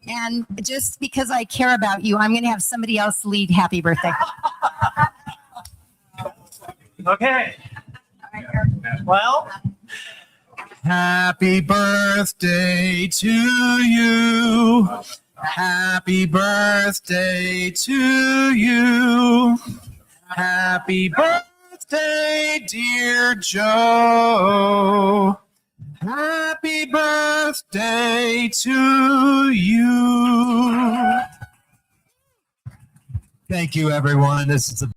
And just because I care about you, I'm going to have somebody else lead happy birthday. Okay. Well, happy birthday to you. Happy birthday to you. Happy birthday, dear Joe. Happy birthday to you. Thank you, everyone. This is a